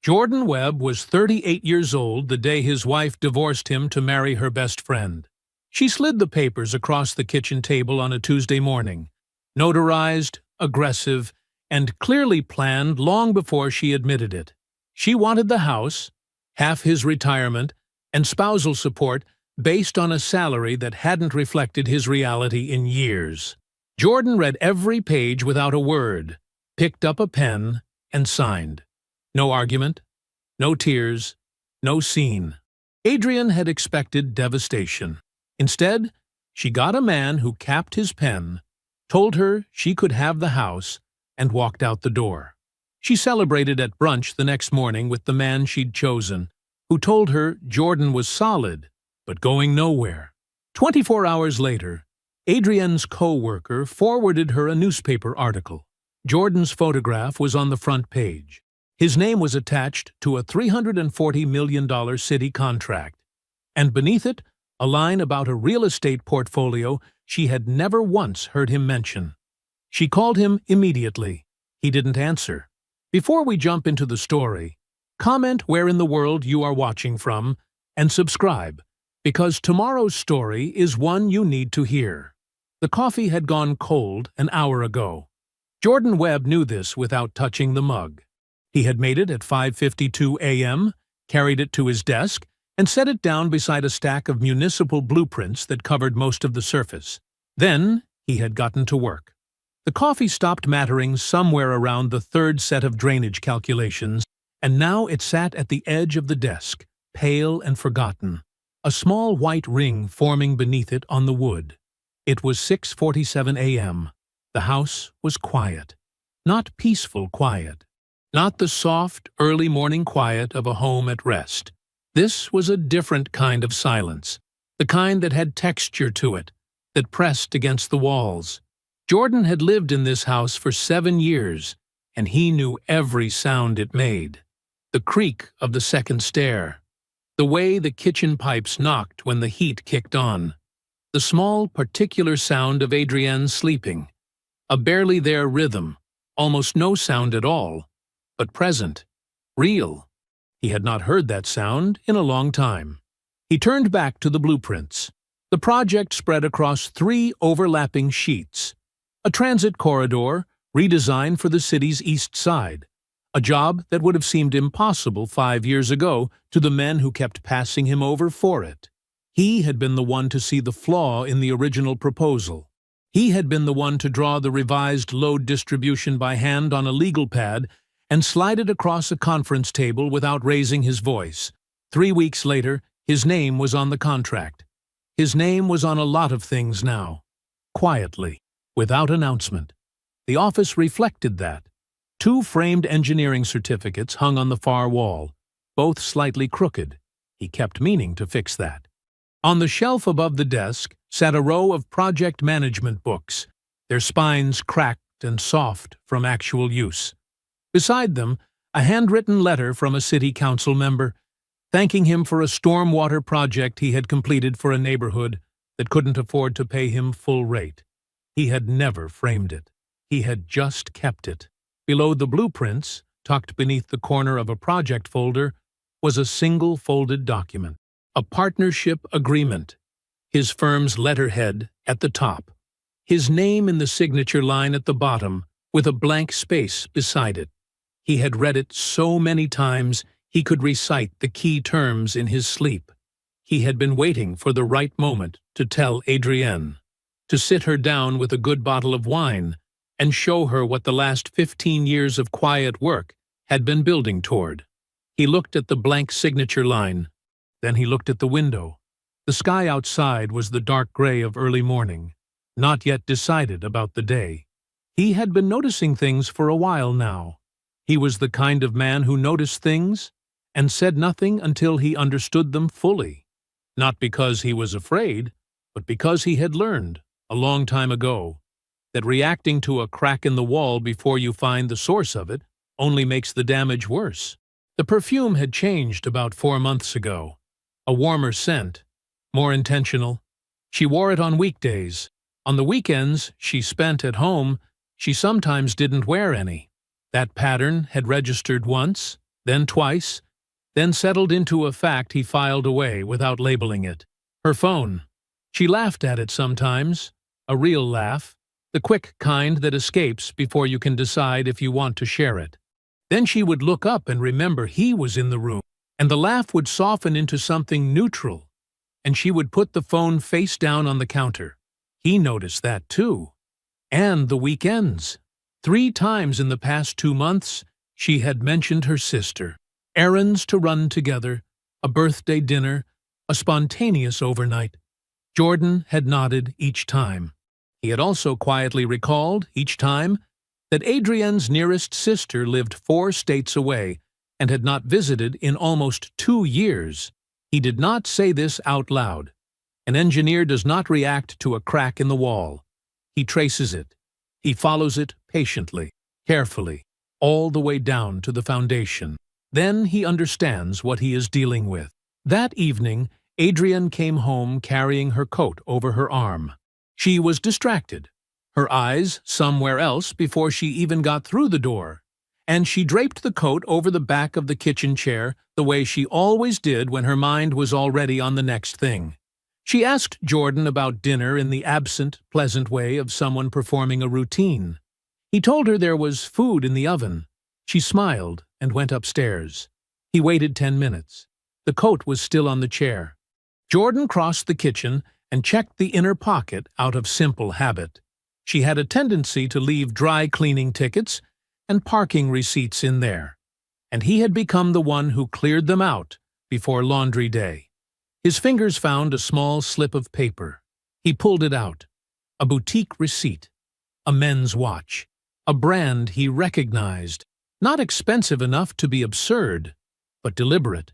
Jordan Webb was 38 years old the day his wife divorced him to marry her best friend. She slid the papers across the kitchen table on a Tuesday morning, notarized, aggressive, and clearly planned long before she admitted it. She wanted the house, half his retirement, and spousal support based on a salary that hadn't reflected his reality in years. Jordan read every page without a word, picked up a pen, and signed. No argument, no tears, no scene. Adrienne had expected devastation. Instead, she got a man who capped his pen, told her she could have the house, and walked out the door. She celebrated at brunch the next morning with the man she'd chosen, who told her Jordan was solid, but going nowhere. 24 hours later, Adrienne's co-worker forwarded her a newspaper article. Jordan's photograph was on the front page. His name was attached to a $340 million city contract, and beneath it, a line about a real estate portfolio she had never once heard him mention. She called him immediately. He didn't answer. Before we jump into the story, comment where in the world you are watching from, and subscribe, because tomorrow's story is one you need to hear. The coffee had gone cold an hour ago. Jordan Webb knew this without touching the mug. He had made it at 5:52 a.m., carried it to his desk, and set it down beside a stack of municipal blueprints that covered most of the surface. Then he had gotten to work. The coffee stopped mattering somewhere around the third set of drainage calculations, and now it sat at the edge of the desk, pale and forgotten, a small white ring forming beneath it on the wood. It was 6:47 a.m. The house was quiet. Not peaceful quiet. Not the soft, early morning quiet of a home at rest. This was a different kind of silence, the kind that had texture to it, that pressed against the walls. Jordan had lived in this house for 7 years, and he knew every sound it made. The creak of the second stair, the way the kitchen pipes knocked when the heat kicked on, the small, particular sound of Adrienne sleeping, a barely there rhythm, almost no sound at all, but present, real. He had not heard that sound in a long time. He turned back to the blueprints. The project spread across 3 overlapping sheets. A transit corridor, redesigned for the city's east side. A job that would have seemed impossible 5 years ago to the men who kept passing him over for it. He had been the one to see the flaw in the original proposal. He had been the one to draw the revised load distribution by hand on a legal pad and slide it across a conference table without raising his voice. 3 weeks later, his name was on the contract. His name was on a lot of things now. Quietly, without announcement. The office reflected that. 2 framed engineering certificates hung on the far wall, both slightly crooked. He kept meaning to fix that. On the shelf above the desk sat a row of project management books, their spines cracked and soft from actual use. Beside them, a handwritten letter from a city council member, thanking him for a stormwater project he had completed for a neighborhood that couldn't afford to pay him full rate. He had never framed it. He had just kept it. Below the blueprints, tucked beneath the corner of a project folder, was a single folded document, a partnership agreement, his firm's letterhead at the top, his name in the signature line at the bottom, with a blank space beside it. He had read it so many times he could recite the key terms in his sleep. He had been waiting for the right moment to tell Adrienne, to sit her down with a good bottle of wine and show her what the last 15 years of quiet work had been building toward. He looked at the blank signature line. Then he looked at the window. The sky outside was the dark gray of early morning, not yet decided about the day. He had been noticing things for a while now. He was the kind of man who noticed things and said nothing until he understood them fully. Not because he was afraid, but because he had learned, a long time ago, that reacting to a crack in the wall before you find the source of it only makes the damage worse. The perfume had changed about 4 months ago. A warmer scent, more intentional. She wore it on weekdays. On the weekends she spent at home, she sometimes didn't wear any. That pattern had registered once, then twice, then settled into a fact he filed away without labeling it. Her phone. She laughed at it sometimes, a real laugh, the quick kind that escapes before you can decide if you want to share it. Then she would look up and remember he was in the room, and the laugh would soften into something neutral, and she would put the phone face down on the counter. He noticed that too. And the weekends. 3 times in the past 2 months, she had mentioned her sister. Errands to run together, a birthday dinner, a spontaneous overnight. Jordan had nodded each time. He had also quietly recalled, each time, that Adrienne's nearest sister lived 4 states away and had not visited in almost 2 years. He did not say this out loud. An engineer does not react to a crack in the wall. He traces it. He follows it patiently, carefully, all the way down to the foundation. Then he understands what he is dealing with. That evening, Adrienne came home carrying her coat over her arm. She was distracted, her eyes somewhere else before she even got through the door, and she draped the coat over the back of the kitchen chair the way she always did when her mind was already on the next thing. She asked Jordan about dinner in the absent, pleasant way of someone performing a routine. He told her there was food in the oven. She smiled and went upstairs. He waited 10 minutes. The coat was still on the chair. Jordan crossed the kitchen and checked the inner pocket out of simple habit. She had a tendency to leave dry cleaning tickets and parking receipts in there, and he had become the one who cleared them out before laundry day. His fingers found a small slip of paper. He pulled it out. A boutique receipt. A men's watch. A brand he recognized. Not expensive enough to be absurd, but deliberate.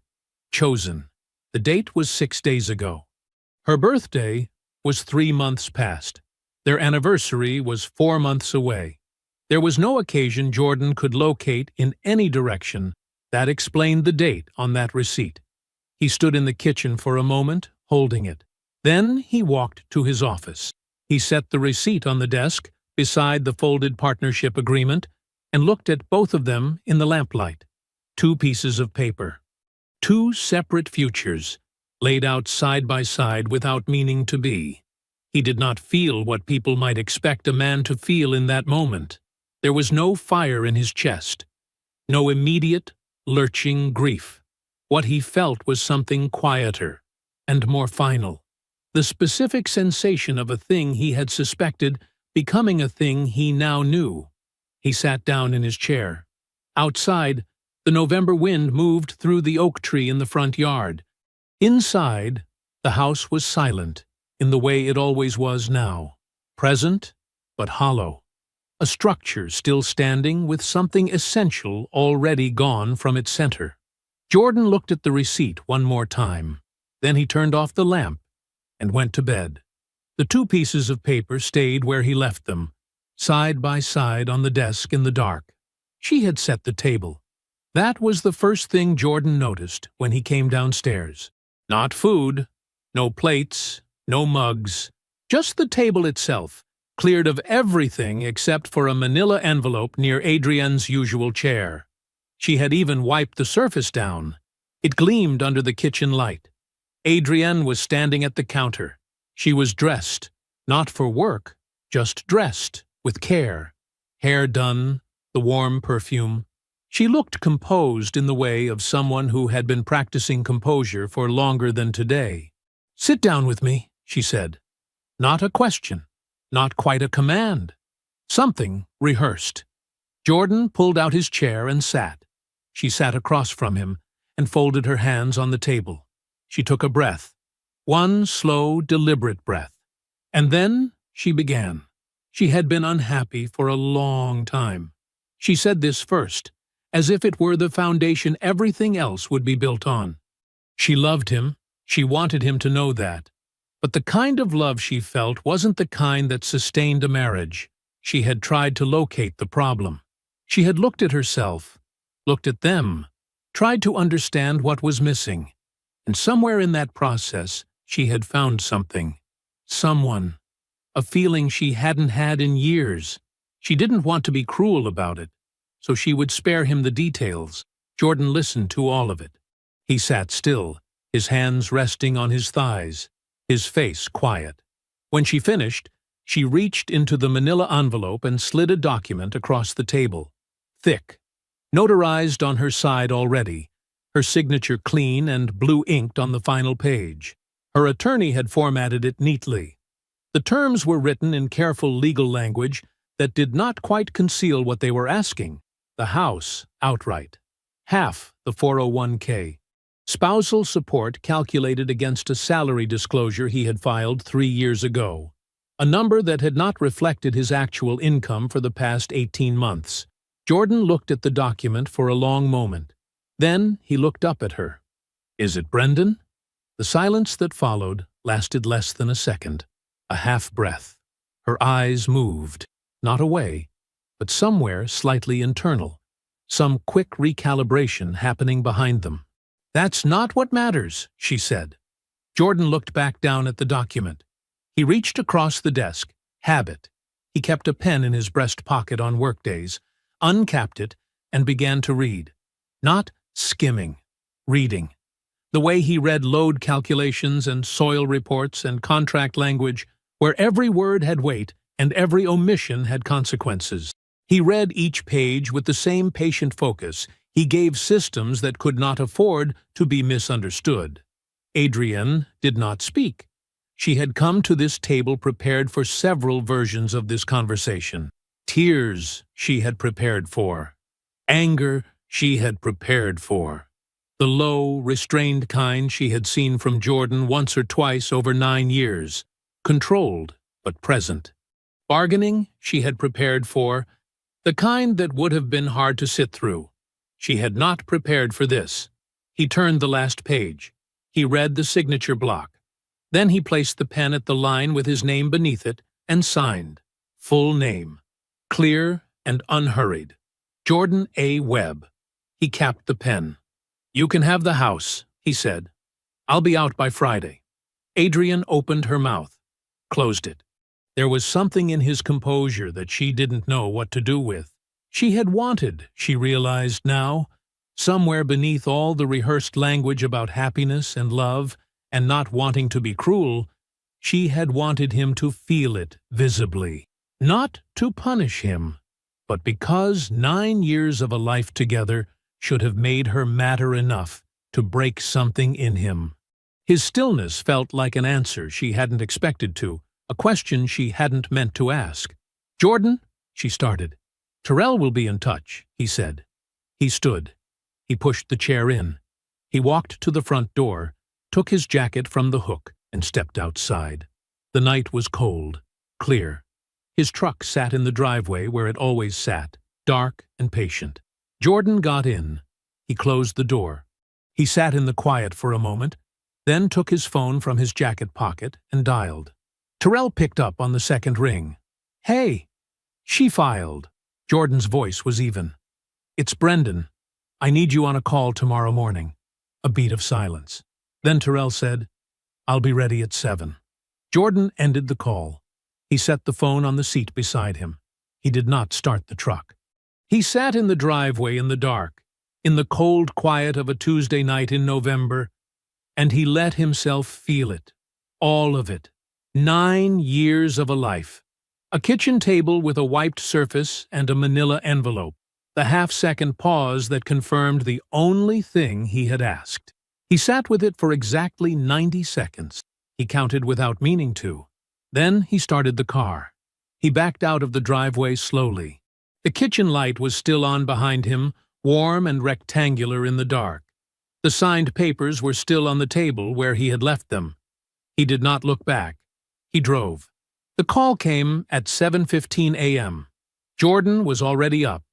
Chosen. The date was 6 days ago. Her birthday was 3 months past. Their anniversary was 4 months away. There was no occasion Jordan could locate in any direction that explained the date on that receipt. He stood in the kitchen for a moment, holding it. Then he walked to his office. He set the receipt on the desk beside the folded partnership agreement and looked at both of them in the lamplight. 2 pieces of paper. 2 separate futures, laid out side by side without meaning to be. He did not feel what people might expect a man to feel in that moment. There was no fire in his chest, no immediate, lurching grief. What he felt was something quieter and more final. The specific sensation of a thing he had suspected becoming a thing he now knew. He sat down in his chair. Outside, the November wind moved through the oak tree in the front yard. Inside, the house was silent, in the way it always was now. Present, but hollow. A structure still standing with something essential already gone from its center. Jordan looked at the receipt one more time. Then he turned off the lamp and went to bed. The 2 pieces of paper stayed where he left them, side by side on the desk in the dark. She had set the table. That was the first thing Jordan noticed when he came downstairs. Not food, no plates, no mugs, just the table itself, cleared of everything except for a manila envelope near Adrienne's usual chair. She had even wiped the surface down. It gleamed under the kitchen light. Adrienne was standing at the counter. She was dressed, not for work, just dressed, with care. Hair done, the warm perfume. She looked composed in the way of someone who had been practicing composure for longer than today. "Sit down with me," she said. Not a question, not quite a command. Something rehearsed. Jordan pulled out his chair and sat. She sat across from him and folded her hands on the table. She took a breath. One slow, deliberate breath. And then she began. She had been unhappy for a long time. She said this first, as if it were the foundation everything else would be built on. She loved him. She wanted him to know that. But the kind of love she felt wasn't the kind that sustained a marriage. She had tried to locate the problem. She had looked at herself, looked at them, tried to understand what was missing. And somewhere in that process, she had found something. Someone. A feeling she hadn't had in years. She didn't want to be cruel about it, so she would spare him the details. Jordan listened to all of it. He sat still, his hands resting on his thighs, his face quiet. When she finished, she reached into the manila envelope and slid a document across the table. Thick, notarized on her side already, her signature clean and blue-inked on the final page. Her attorney had formatted it neatly. The terms were written in careful legal language that did not quite conceal what they were asking: the house outright, half the 401k, spousal support calculated against a salary disclosure he had filed 3 years ago, a number that had not reflected his actual income for the past 18 months. Jordan looked at the document for a long moment. Then he looked up at her. "Is it Brendan?" The silence that followed lasted less than a second, a half-breath. Her eyes moved, not away, but somewhere slightly internal, some quick recalibration happening behind them. "That's not what matters," she said. Jordan looked back down at the document. He reached across the desk. Habit. He kept a pen in his breast pocket on workdays, uncapped it, and began to read. Not skimming, reading. The way he read load calculations and soil reports and contract language, where every word had weight and every omission had consequences. He read each page with the same patient focus he gave systems that could not afford to be misunderstood. Adrienne did not speak. She had come to this table prepared for several versions of this conversation. Tears she had prepared for. Anger she had prepared for. The low, restrained kind she had seen from Jordan once or twice over 9 years. Controlled, but present. Bargaining she had prepared for. The kind that would have been hard to sit through. She had not prepared for this. He turned the last page. He read the signature block. Then he placed the pen at the line with his name beneath it and signed. Full name. Clear and unhurried. Jordan A. Webb. He capped the pen. "You can have the house," he said. "I'll be out by Friday." Adrienne opened her mouth, closed it. There was something in his composure that she didn't know what to do with. She had wanted, she realized now, somewhere beneath all the rehearsed language about happiness and love and not wanting to be cruel, she had wanted him to feel it visibly. Not to punish him, but because 9 years of a life together should have made her matter enough to break something in him. His stillness felt like an answer she hadn't expected to, a question she hadn't meant to ask. "Jordan," she started. "Terrell will be in touch," he said. He stood. He pushed the chair in. He walked to the front door, took his jacket from the hook, and stepped outside. The night was cold, clear. His truck sat in the driveway where it always sat, dark and patient. Jordan got in. He closed the door. He sat in the quiet for a moment, then took his phone from his jacket pocket and dialed. Terrell picked up on the second ring. "Hey!" She filed. Jordan's voice was even. "It's Brendan. I need you on a call tomorrow morning." A beat of silence. Then Terrell said, "I'll be ready at 7. Jordan ended the call. He set the phone on the seat beside him. He did not start the truck. He sat in the driveway in the dark, in the cold quiet of a Tuesday night in November, and he let himself feel it. All of it. 9 years of a life. A kitchen table with a wiped surface and a manila envelope. The half-second pause that confirmed the only thing he had asked. He sat with it for exactly 90 seconds. He counted without meaning to. Then he started the car. He backed out of the driveway slowly. The kitchen light was still on behind him, warm and rectangular in the dark. The signed papers were still on the table where he had left them. He did not look back. He drove. The call came at 7:15 a.m. Jordan was already up.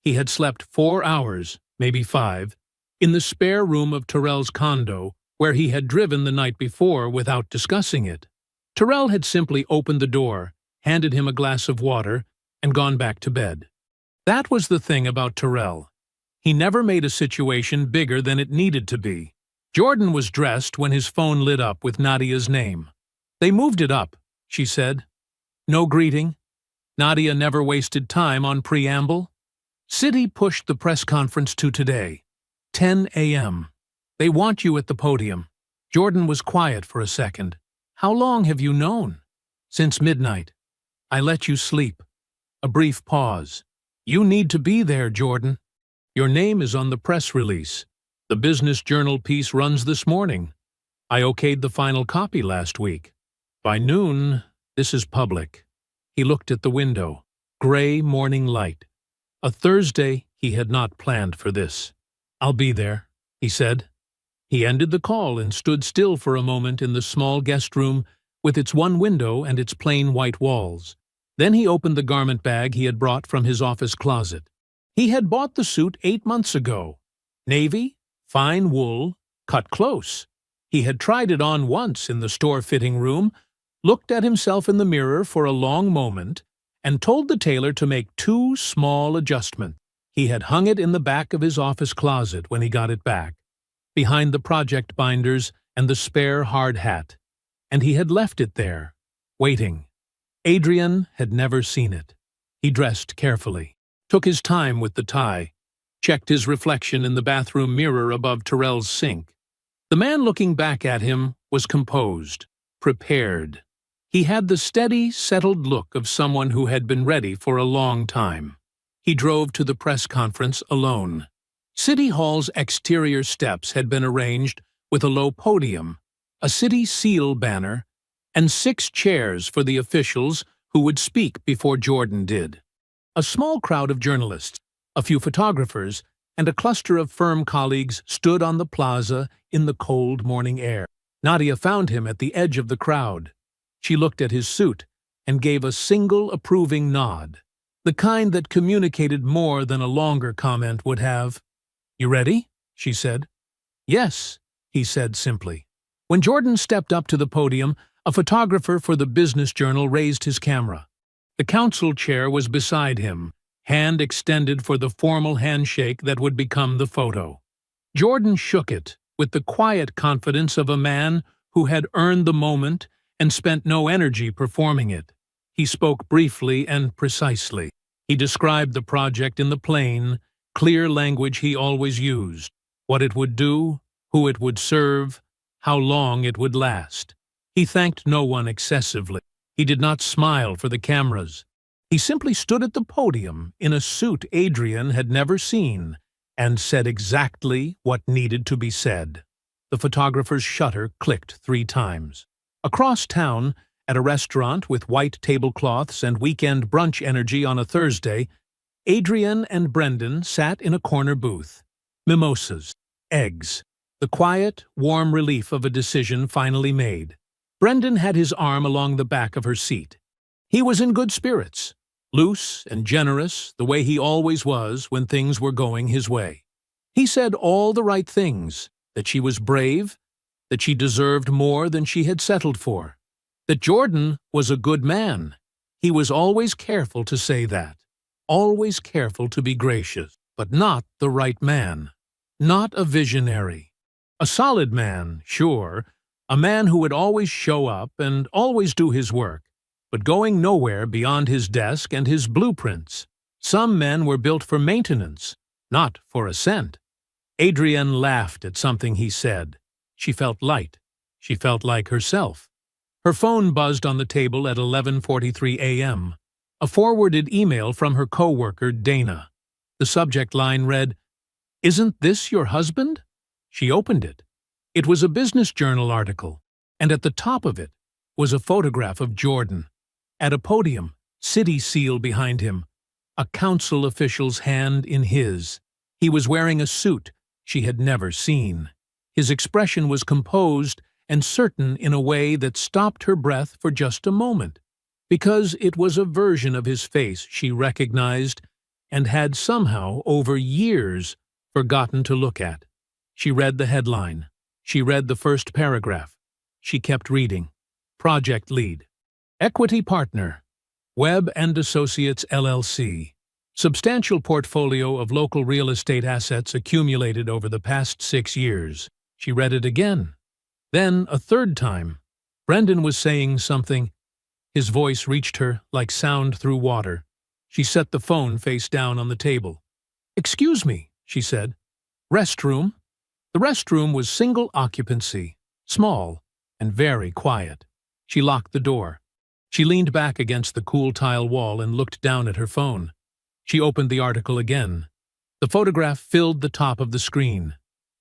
He had slept 4 hours, maybe 5, in the spare room of Terrell's condo, where he had driven the night before without discussing it. Terrell had simply opened the door, handed him a glass of water, and gone back to bed. That was the thing about Terrell. He never made a situation bigger than it needed to be. Jordan was dressed when his phone lit up with Nadia's name. "They moved it up," she said. No greeting. Nadia never wasted time on preamble. Citi pushed the press conference to today. 10 a.m. They want you at the podium. Jordan was quiet for a second. How long have you known? Since midnight. I let you sleep. A brief pause. You need to be there, Jordan. Your name is on the press release. The Business Journal piece runs this morning. I okayed the final copy last week. By noon, this is public. He looked at the window. Gray morning light. A Thursday, he had not planned for this. I'll be there, he said. He ended the call and stood still for a moment in the small guest room with its one window and its plain white walls. Then he opened the garment bag he had brought from his office closet. He had bought the suit 8 months ago. Navy, fine wool, cut close. He had tried it on once in the store fitting room, looked at himself in the mirror for a long moment, and told the tailor to make 2 small adjustments. He had hung it in the back of his office closet when he got it back, behind the project binders and the spare hard hat, and he had left it there, waiting. Adrian had never seen it. He dressed carefully, took his time with the tie, checked his reflection in the bathroom mirror above Terrell's sink. The man looking back at him was composed, prepared. He had the steady, settled look of someone who had been ready for a long time. He drove to the press conference alone. City Hall's exterior steps had been arranged with a low podium, a city seal banner, and 6 chairs for the officials who would speak before Jordan did. A small crowd of journalists, a few photographers, and a cluster of firm colleagues stood on the plaza in the cold morning air. Nadia found him at the edge of the crowd. She looked at his suit and gave a single approving nod, the kind that communicated more than a longer comment would have. "You ready?" she said. "Yes," he said simply. When Jordan stepped up to the podium, a photographer for the Business Journal raised his camera. The council chair was beside him, hand extended for the formal handshake that would become the photo. Jordan shook it with the quiet confidence of a man who had earned the moment and spent no energy performing it. He spoke briefly and precisely. He described the project in the plain, clear language he always used, what it would do, who it would serve, how long it would last. He thanked no one excessively. He did not smile for the cameras. He simply stood at the podium in a suit Adrian had never seen and said exactly what needed to be said. The photographer's shutter clicked 3 times. Across town, at a restaurant with white tablecloths and weekend brunch energy on a Thursday, Adrian and Brendan sat in a corner booth. Mimosas, eggs, the quiet, warm relief of a decision finally made. Brendan had his arm along the back of her seat. He was in good spirits, loose and generous the way he always was when things were going his way. He said all the right things, that she was brave, that she deserved more than she had settled for, that Jordan was a good man. He was always careful to say that, always careful to be gracious, but not the right man, not a visionary. A solid man, sure, a man who would always show up and always do his work, but going nowhere beyond his desk and his blueprints. Some men were built for maintenance, not for ascent. Adrienne laughed at something he said. She felt light. She felt like herself. Her phone buzzed on the table at 11:43 a.m. A forwarded email from her co-worker, Dana. The subject line read, "Isn't this your husband?" She opened it. It was a Business Journal article, and at the top of it was a photograph of Jordan. At a podium, city seal behind him, a council official's hand in his. He was wearing a suit she had never seen. His expression was composed and certain in a way that stopped her breath for just a moment, because it was a version of his face she recognized and had somehow, over years, forgotten to look at. She read the headline. She read the first paragraph. She kept reading. Project lead. Equity partner. Webb and Associates, LLC. Substantial portfolio of local real estate assets accumulated over the past 6 years. She read it again. Then, a third time. Brendan was saying something. His voice reached her like sound through water. She set the phone face down on the table. "Excuse me," she said. Restroom. The restroom was single occupancy, small, and very quiet. She locked the door. She leaned back against the cool tile wall and looked down at her phone. She opened the article again. The photograph filled the top of the screen.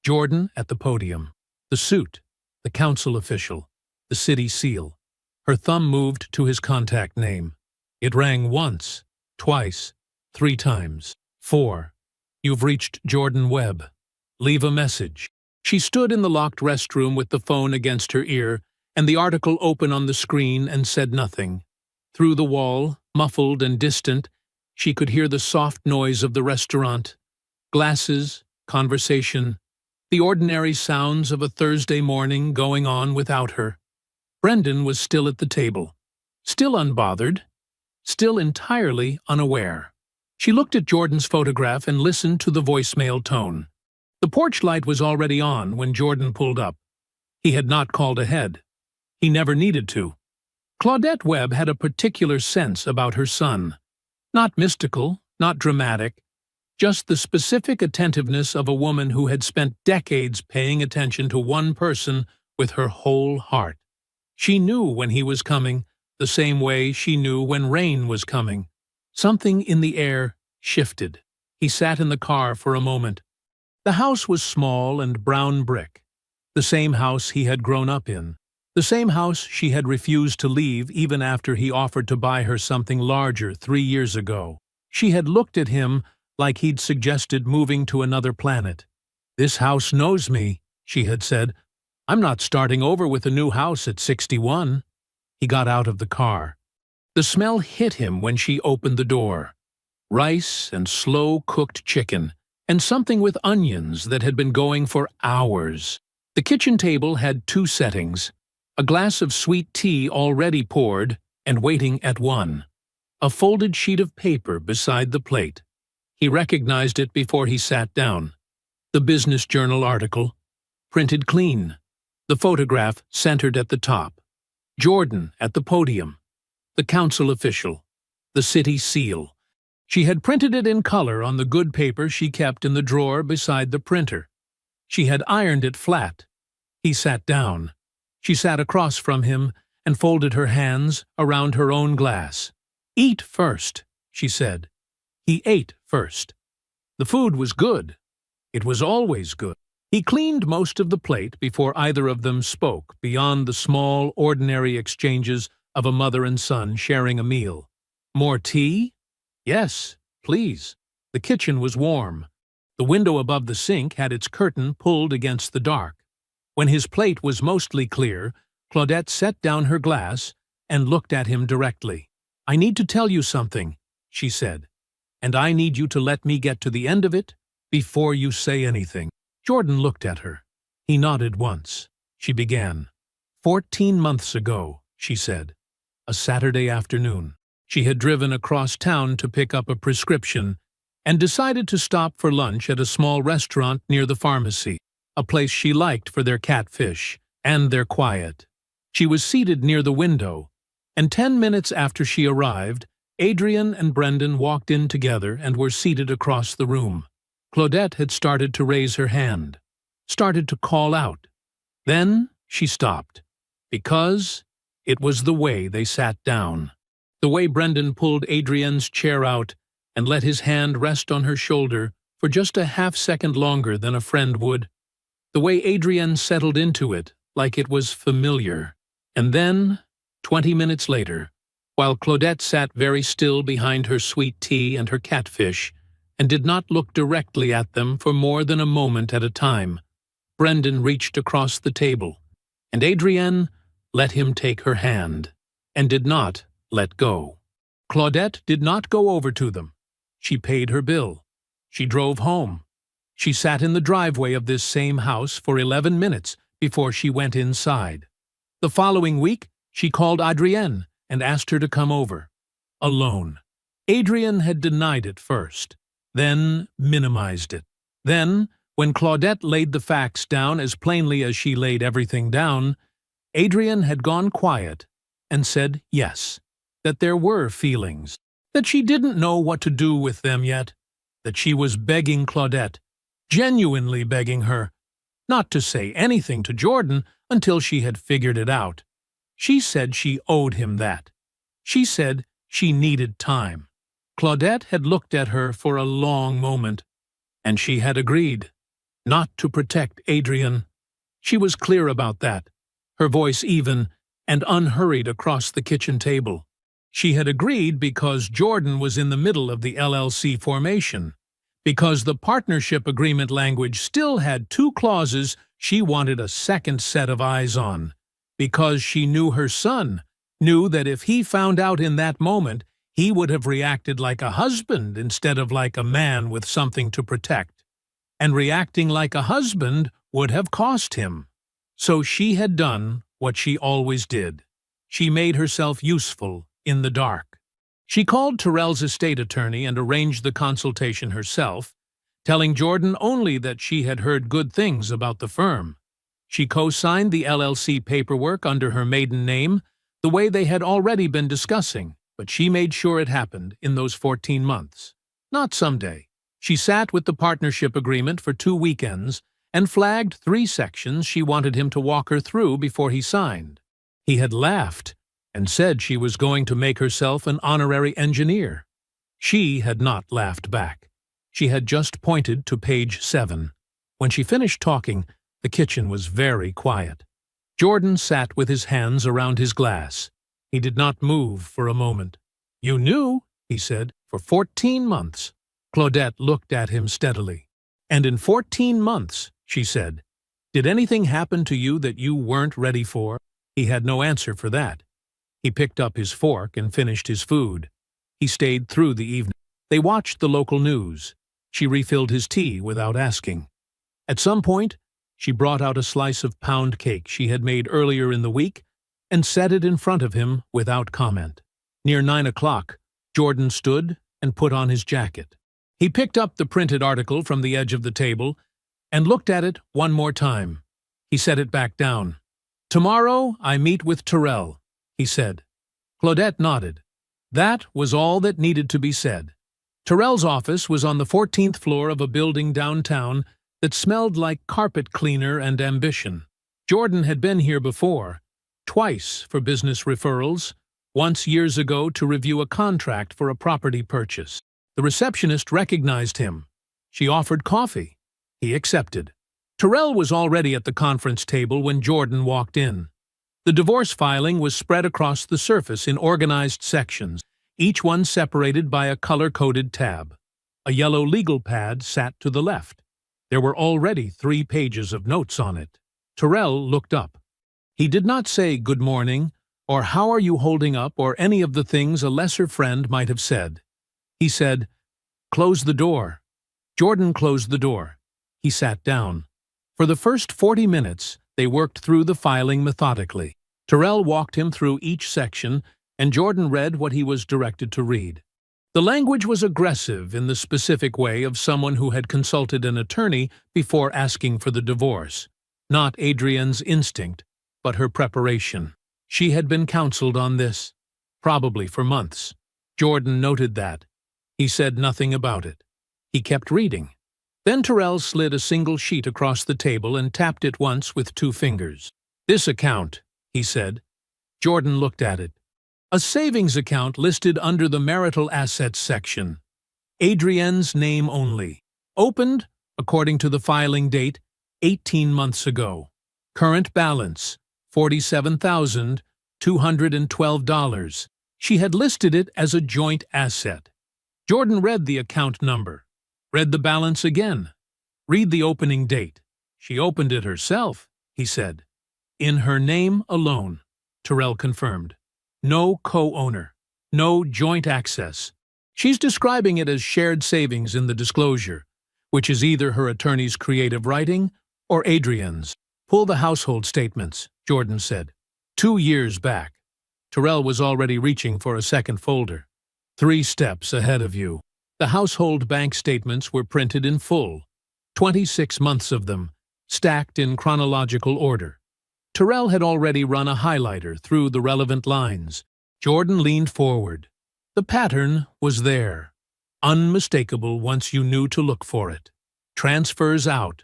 Jordan at the podium. The suit. The council official. The city seal. Her thumb moved to his contact name. It rang once, twice, 3 times. 4. You've reached Jordan Webb. Leave a message. She stood in the locked restroom with the phone against her ear and the article open on the screen and said nothing. Through the wall, muffled and distant, she could hear the soft noise of the restaurant. Glasses, conversation, the ordinary sounds of a Thursday morning going on without her. Brendan was still at the table, still unbothered, still entirely unaware. She looked at Jordan's photograph and listened to the voicemail tone. The porch light was already on when Jordan pulled up. He had not called ahead. He never needed to. Claudette Webb had a particular sense about her son. Not mystical, not dramatic, just the specific attentiveness of a woman who had spent decades paying attention to one person with her whole heart. She knew when he was coming, the same way she knew when rain was coming. Something in the air shifted. He sat in the car for a moment. The house was small and brown brick, the same house he had grown up in, the same house she had refused to leave even after he offered to buy her something larger 3 years ago. She had looked at him like he'd suggested moving to another planet. "This house knows me," she had said. "I'm not starting over with a new house at 61. He got out of the car. The smell hit him when she opened the door. Rice and slow-cooked chicken, and something with onions that had been going for hours. The kitchen table had 2 settings, a glass of sweet tea already poured and waiting at one, a folded sheet of paper beside the plate. He recognized it before he sat down. The Business Journal article, printed clean, the photograph centered at the top, Jordan at the podium, the council official, the city seal. She had printed it in color on the good paper she kept in the drawer beside the printer. She had ironed it flat. He sat down. She sat across from him and folded her hands around her own glass. "Eat first," she said. He ate first. The food was good. It was always good. He cleaned most of the plate before either of them spoke beyond the small, ordinary exchanges of a mother and son sharing a meal. "More tea?" "Yes, please." The kitchen was warm. The window above the sink had its curtain pulled against the dark. When his plate was mostly clear, Claudette set down her glass and looked at him directly. "I need to tell you something," she said, "and I need you to let me get to the end of it before you say anything." Jordan looked at her. He nodded once. She began. 14 months ago, she said. A Saturday afternoon. She had driven across town to pick up a prescription and decided to stop for lunch at a small restaurant near the pharmacy, a place she liked for their catfish and their quiet. She was seated near the window, and 10 minutes after she arrived, Adrian and Brendan walked in together and were seated across the room. Claudette had started to raise her hand, started to call out. Then she stopped, because it was the way they sat down. The way Brendan pulled Adrienne's chair out and let his hand rest on her shoulder for just a half-second longer than a friend would. The way Adrienne settled into it, like it was familiar. And then, 20 minutes later, while Claudette sat very still behind her sweet tea and her catfish, and did not look directly at them for more than a moment at a time, Brendan reached across the table, and Adrienne let him take her hand, and did not let go. Claudette did not go over to them. She paid her bill. She drove home. She sat in the driveway of this same house for 11 minutes before she went inside. The following week, she called Adrienne and asked her to come over. Alone. Adrienne had denied it first, then minimized it. Then, when Claudette laid the facts down as plainly as she laid everything down, Adrienne had gone quiet and said yes, that there were feelings, that she didn't know what to do with them yet, that she was begging Claudette genuinely begging her not to say anything to Jordan until she had figured it out. She said she owed him that. She said she needed time. Claudette had looked at her for a long moment, and she had agreed not to protect Adrian. She was clear about that, her voice even and unhurried across the kitchen table. She had agreed because Jordan was in the middle of the LLC formation, because the partnership agreement language still had 2 clauses she wanted a second set of eyes on, because she knew her son knew that if he found out in that moment, he would have reacted like a husband instead of like a man with something to protect. And reacting like a husband would have cost him. So she had done what she always did. She made herself useful in the dark. She called Terrell's estate attorney and arranged the consultation herself, telling Jordan only that she had heard good things about the firm. She co-signed the LLC paperwork under her maiden name, the way they had already been discussing, but she made sure it happened in those 14 months. Not someday. She sat with the partnership agreement for 2 weekends and flagged 3 sections she wanted him to walk her through before he signed. He had laughed and said she was going to make herself an honorary engineer. She had not laughed back. She had just pointed to page 7. When she finished talking, the kitchen was very quiet. Jordan sat with his hands around his glass. He did not move for a moment. "You knew," he said, "for 14 months. Claudette looked at him steadily. "And in 14 months," she said, "did anything happen to you that you weren't ready for?" He had no answer for that. He picked up his fork and finished his food. He stayed through the evening. They watched the local news. She refilled his tea without asking. At some point, she brought out a slice of pound cake she had made earlier in the week and set it in front of him without comment. Near 9 o'clock, Jordan stood and put on his jacket. He picked up the printed article from the edge of the table and looked at it one more time. He set it back down. "Tomorrow I meet with Terrell," he said. Claudette nodded. That was all that needed to be said. Terrell's office was on the 14th floor of a building downtown that smelled like carpet cleaner and ambition. Jordan had been here before, twice for business referrals, once years ago to review a contract for a property purchase. The receptionist recognized him. She offered coffee. He accepted. Terrell was already at the conference table when Jordan walked in. The divorce filing was spread across the surface in organized sections, each one separated by a color-coded tab. A yellow legal pad sat to the left. There were already 3 pages of notes on it. Terrell looked up. He did not say good morning, or how are you holding up, or any of the things a lesser friend might have said. He said, "Close the door." Jordan closed the door. He sat down. For the first 40 minutes, they worked through the filing methodically. Terrell walked him through each section, and Jordan read what he was directed to read. The language was aggressive in the specific way of someone who had consulted an attorney before asking for the divorce. Not Adrian's instinct, but her preparation. She had been counseled on this, probably for months. Jordan noted that. He said nothing about it. He kept reading. Then Terrell slid a single sheet across the table and tapped it once with 2 fingers. "This account," he said. Jordan looked at it. A savings account listed under the marital assets section. Adrienne's name only. Opened, according to the filing date, 18 months ago. Current balance, $47,212. She had listed it as a joint asset. Jordan read the account number. Read the balance again. Read the opening date. "She opened it herself," he said. "In her name alone," Terrell confirmed. "No co-owner. No joint access. She's describing it as shared savings in the disclosure, which is either her attorney's creative writing or Adrian's. Pull the household statements," Jordan said. 2 years back. Terrell was already reaching for a second folder. 3 steps ahead of you. The household bank statements were printed in full, 26 months of them, stacked in chronological order. Terrell had already run a highlighter through the relevant lines. Jordan leaned forward. The pattern was there, unmistakable once you knew to look for it. transfers out,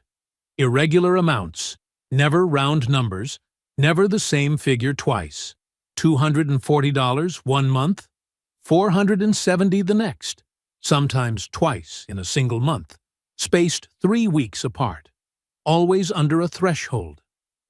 irregular amounts, never round numbers, never the same figure twice. $240 one month, $470 the next, sometimes twice in a single month, spaced 3 weeks apart, always under a threshold,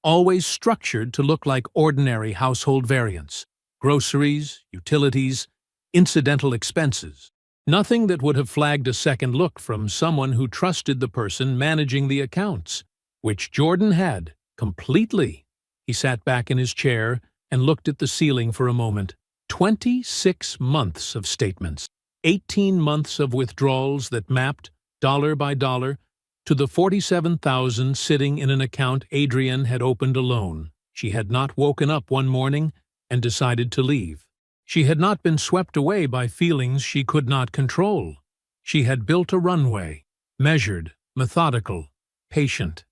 always structured to look like ordinary household variants, groceries, utilities, incidental expenses. Nothing that would have flagged a second look from someone who trusted the person managing the accounts, which Jordan had, completely. He sat back in his chair and looked at the ceiling for a moment. 26 months of statements, 18 months of withdrawals that mapped, dollar by dollar, to the $47,000 sitting in an account Adrienne had opened alone. She had not woken up one morning and decided to leave. She had not been swept away by feelings she could not control. She had built a runway, measured, methodical, patient.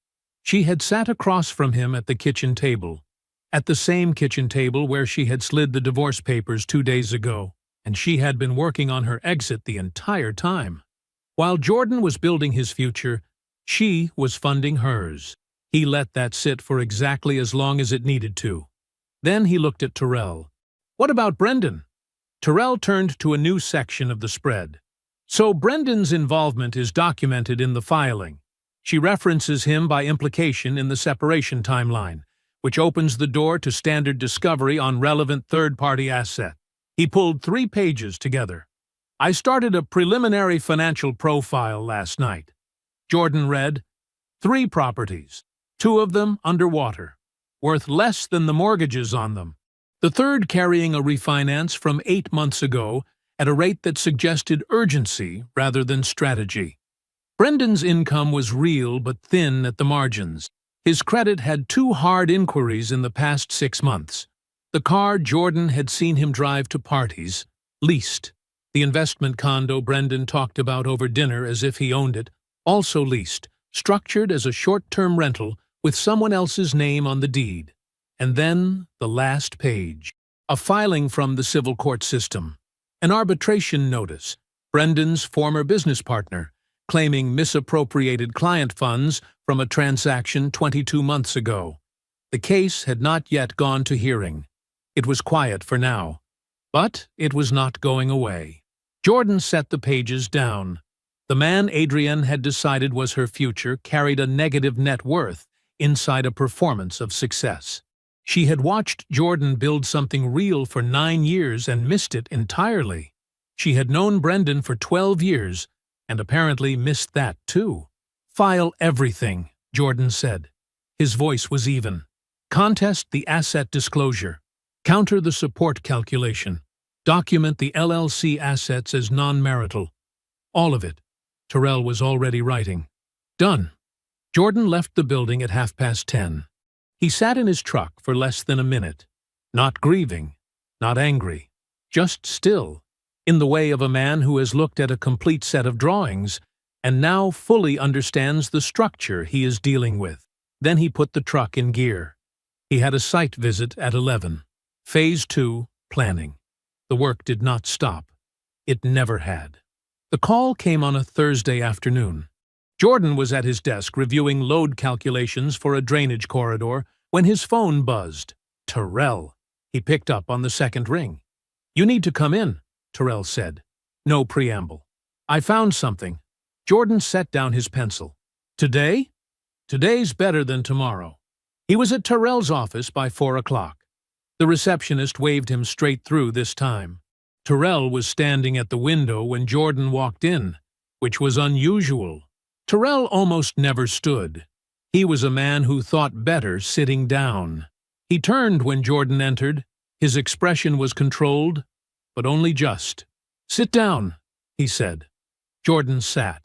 She had sat across from him at the kitchen table, at the same kitchen table where she had slid the divorce papers 2 days ago, and she had been working on her exit the entire time. While Jordan was building his future, she was funding hers. He let that sit for exactly as long as it needed to. Then he looked at Terrell. "What about Brendan?" Terrell turned to a new section of the spread. "So Brendan's involvement is documented in the filing. She references him by implication in the separation timeline, which opens the door to standard discovery on relevant third-party asset." He pulled 3 pages together. "I started a preliminary financial profile last night." Jordan read, 3 properties, 2 of them underwater, worth less than the mortgages on them. The third carrying a refinance from 8 months ago at a rate that suggested urgency rather than strategy. Brendan's income was real but thin at the margins. His credit had 2 hard inquiries in the past 6 months. The car Jordan had seen him drive to parties, leased. The investment condo Brendan talked about over dinner as if he owned it, also leased, structured as a short-term rental with someone else's name on the deed. And then the last page. A filing from the civil court system. An arbitration notice. Brendan's former business partner, claiming misappropriated client funds from a transaction 22 months ago. The case had not yet gone to hearing. It was quiet for now. But it was not going away. Jordan set the pages down. The man Adrienne had decided was her future carried a negative net worth inside a performance of success. She had watched Jordan build something real for 9 years and missed it entirely. She had known Brendan for 12 years and apparently missed that too. "File everything," Jordan said. His voice was even. "Contest the asset disclosure. Counter the support calculation. Document the LLC assets as non-marital. All of it." Terrell was already writing. "Done." Jordan left the building at 10:30. He sat in his truck for less than a minute, not grieving, not angry, just still, in the way of a man who has looked at a complete set of drawings and now fully understands the structure he is dealing with. Then he put the truck in gear. He had a site visit at 11. Phase 2, planning. The work did not stop. It never had. The call came on a Thursday afternoon. Jordan was at his desk reviewing load calculations for a drainage corridor when his phone buzzed. Terrell. He picked up on the second ring. "You need to come in," Terrell said. No preamble. "I found something." Jordan set down his pencil. "Today?" "Today's better than tomorrow." He was at Terrell's office by 4 o'clock. The receptionist waved him straight through this time. Terrell was standing at the window when Jordan walked in, which was unusual. Terrell almost never stood. He was a man who thought better sitting down. He turned when Jordan entered. His expression was controlled, but only just. "Sit down," he said. Jordan sat.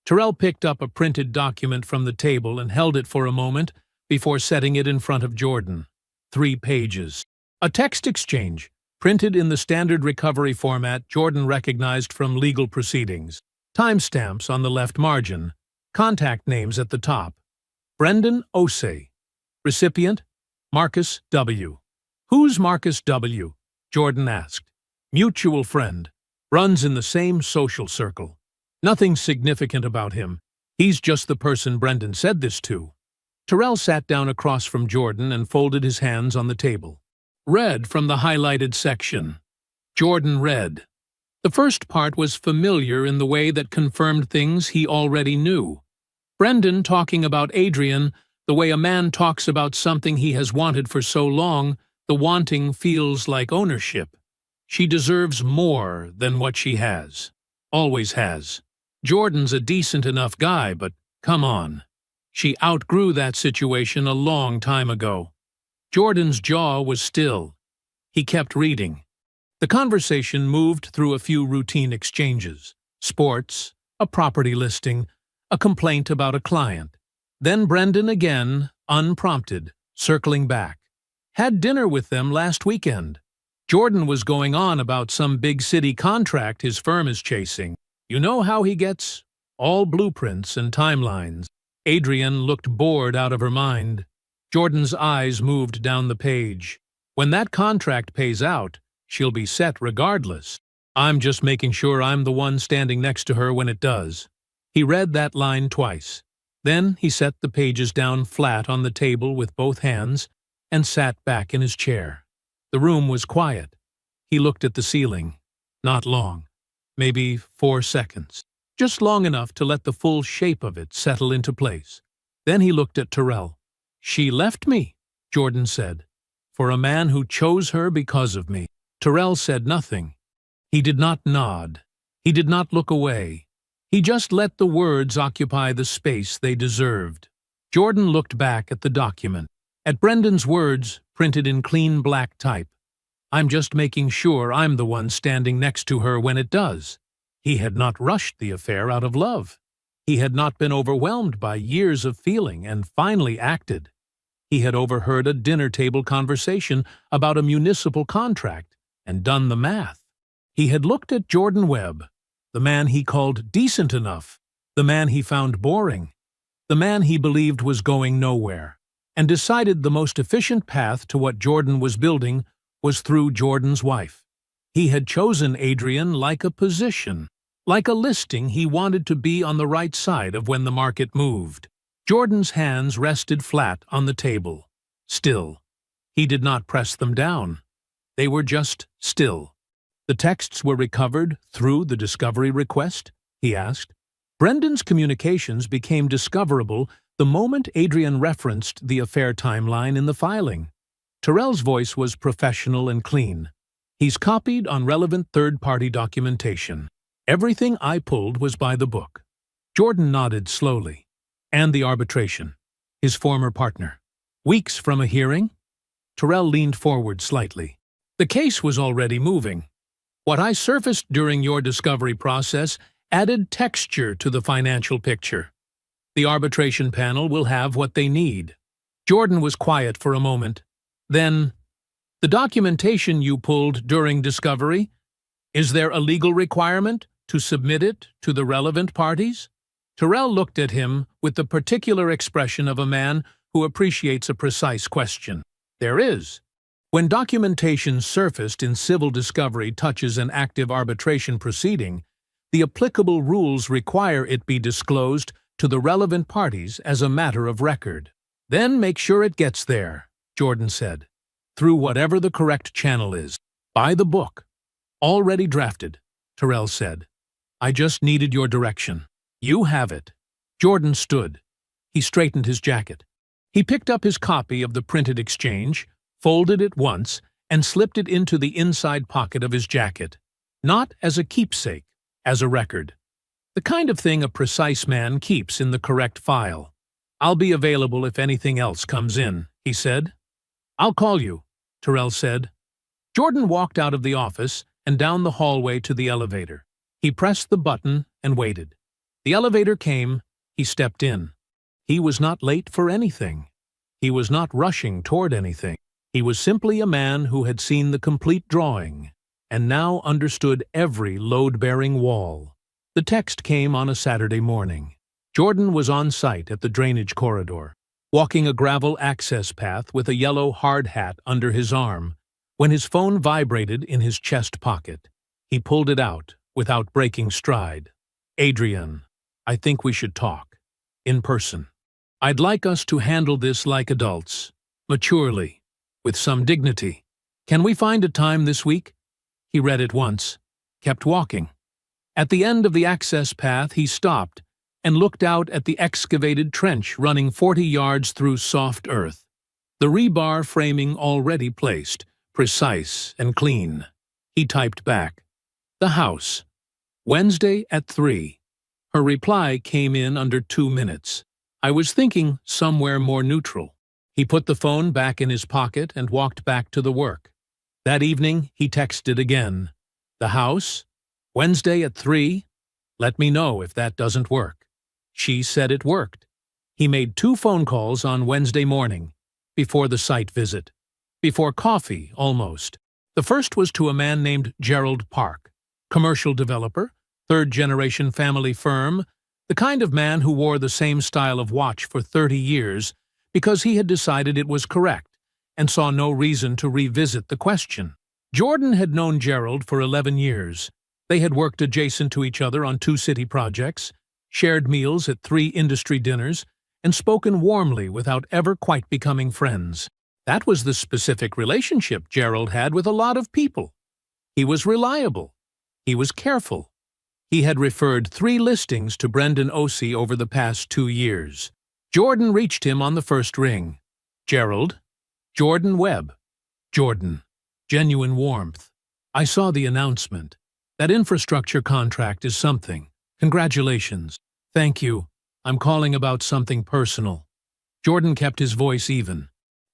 Terrell picked up a printed document from the table and held it for a moment before setting it in front of Jordan. 3 pages. A text exchange, printed in the standard recovery format Jordan recognized from legal proceedings. Timestamps on the left margin. Contact names at the top. Brendan Osei. Recipient, Marcus W. "Who's Marcus W.?" Jordan asked. "Mutual friend. Runs in the same social circle. Nothing significant about him. He's just the person Brendan said this to. Terrell sat down across from Jordan and folded his hands on the table. Read from the highlighted section. Jordan read. The first part was familiar in the way that confirmed things he already knew. Brendan talking about Adrian, the way a man talks about something he has wanted for so long, the wanting feels like ownership. She deserves more than what she has. Always has. Jordan's a decent enough guy, but come on. She outgrew that situation a long time ago. Jordan's jaw was still. He kept reading. The conversation moved through a few routine exchanges. Sports, a property listing, a complaint about a client. Then Brendan again, unprompted, circling back. Had dinner with them last weekend. Jordan was going on about some big city contract his firm is chasing. You know how he gets? All blueprints and timelines. Adrian looked bored out of her mind. Jordan's eyes moved down the page. When that contract pays out, she'll be set regardless. I'm just making sure I'm the one standing next to her when it does. He read that line twice. Then he set the pages down flat on the table with both hands and sat back in his chair. The room was quiet. He looked at the ceiling. Not long. Maybe 4 seconds. Just long enough to let the full shape of it settle into place. Then he looked at Terrell. She left me, Jordan said, for a man who chose her because of me. Terrell said nothing. He did not nod. He did not look away. He just let the words occupy the space they deserved. Jordan looked back at the document, at Brendan's words printed in clean black type. I'm just making sure I'm the one standing next to her when it does. He had not rushed the affair out of love. He had not been overwhelmed by years of feeling and finally acted. He had overheard a dinner-table conversation about a municipal contract and done the math. He had looked at Jordan Webb, the man he called decent enough, the man he found boring, the man he believed was going nowhere, and decided the most efficient path to what Jordan was building was through Jordan's wife. He had chosen Adrian like a position, like a listing he wanted to be on the right side of when the market moved. Jordan's hands rested flat on the table, still. He did not press them down. They were just still. The texts were recovered through the discovery request, he asked. Brendan's communications became discoverable the moment Adrian referenced the affair timeline in the filing. Terrell's voice was professional and clean. He's copied on relevant third-party documentation. Everything I pulled was by the book. Jordan nodded slowly. And the arbitration. His former partner. Weeks from a hearing? Terrell leaned forward slightly. The case was already moving. What I surfaced during your discovery process added texture to the financial picture. The arbitration panel will have what they need. Jordan was quiet for a moment. Then, the documentation you pulled during discovery, is there a legal requirement to submit it to the relevant parties? Terrell looked at him with the particular expression of a man who appreciates a precise question. There is. When documentation surfaced in civil discovery touches an active arbitration proceeding, the applicable rules require it be disclosed to the relevant parties as a matter of record. Then make sure it gets there, Jordan said, through whatever the correct channel is. By the book. Already drafted, Terrell said. I just needed your direction. You have it. Jordan stood. He straightened his jacket. He picked up his copy of the printed exchange, folded it once, and slipped it into the inside pocket of his jacket. Not as a keepsake, as a record. The kind of thing a precise man keeps in the correct file. I'll be available if anything else comes in, he said. I'll call you, Terrell said. Jordan walked out of the office and down the hallway to the elevator. He pressed the button and waited. The elevator came. He stepped in. He was not late for anything. He was not rushing toward anything. He was simply a man who had seen the complete drawing and now understood every load-bearing wall. The text came on a Saturday morning. Jordan was on site at the drainage corridor, walking a gravel access path with a yellow hard hat under his arm, when his phone vibrated in his chest pocket. He pulled it out without breaking stride. Adrian, I think we should talk. in person. I'd like us to handle this like adults, maturely, with some dignity. Can we find a time this week? He read it once, kept walking. At the end of the access path, he stopped and looked out at the excavated trench running 40 yards through soft earth. The rebar framing already placed, precise and clean. He typed back, "The house. Wednesday at 3. Her reply came in under 2 minutes. "I was thinking somewhere more neutral." He put the phone back in his pocket and walked back to the work. That evening, he texted again, "The house. Wednesday at 3. Let me know if that doesn't work." She said it worked. He made 2 phone calls on Wednesday morning, before the site visit. Before coffee, almost. The first was to a man named Gerald Park, commercial developer, third-generation family firm, the kind of man who wore the same style of watch for 30 years because he had decided it was correct and saw no reason to revisit the question. Jordan had known Gerald for 11 years. They had worked adjacent to each other on 2 city projects, shared meals at 3 industry dinners, and spoken warmly without ever quite becoming friends. That was the specific relationship Gerald had with a lot of people. He was reliable. He was careful. He had referred 3 listings to Brendan Osei over the past 2 years. Jordan reached him on the first ring. "Gerald?" "Jordan Webb." "Jordan." Genuine warmth. "I saw the announcement. That infrastructure contract is something. Congratulations." "Thank you. I'm calling about something personal." Jordan kept his voice even.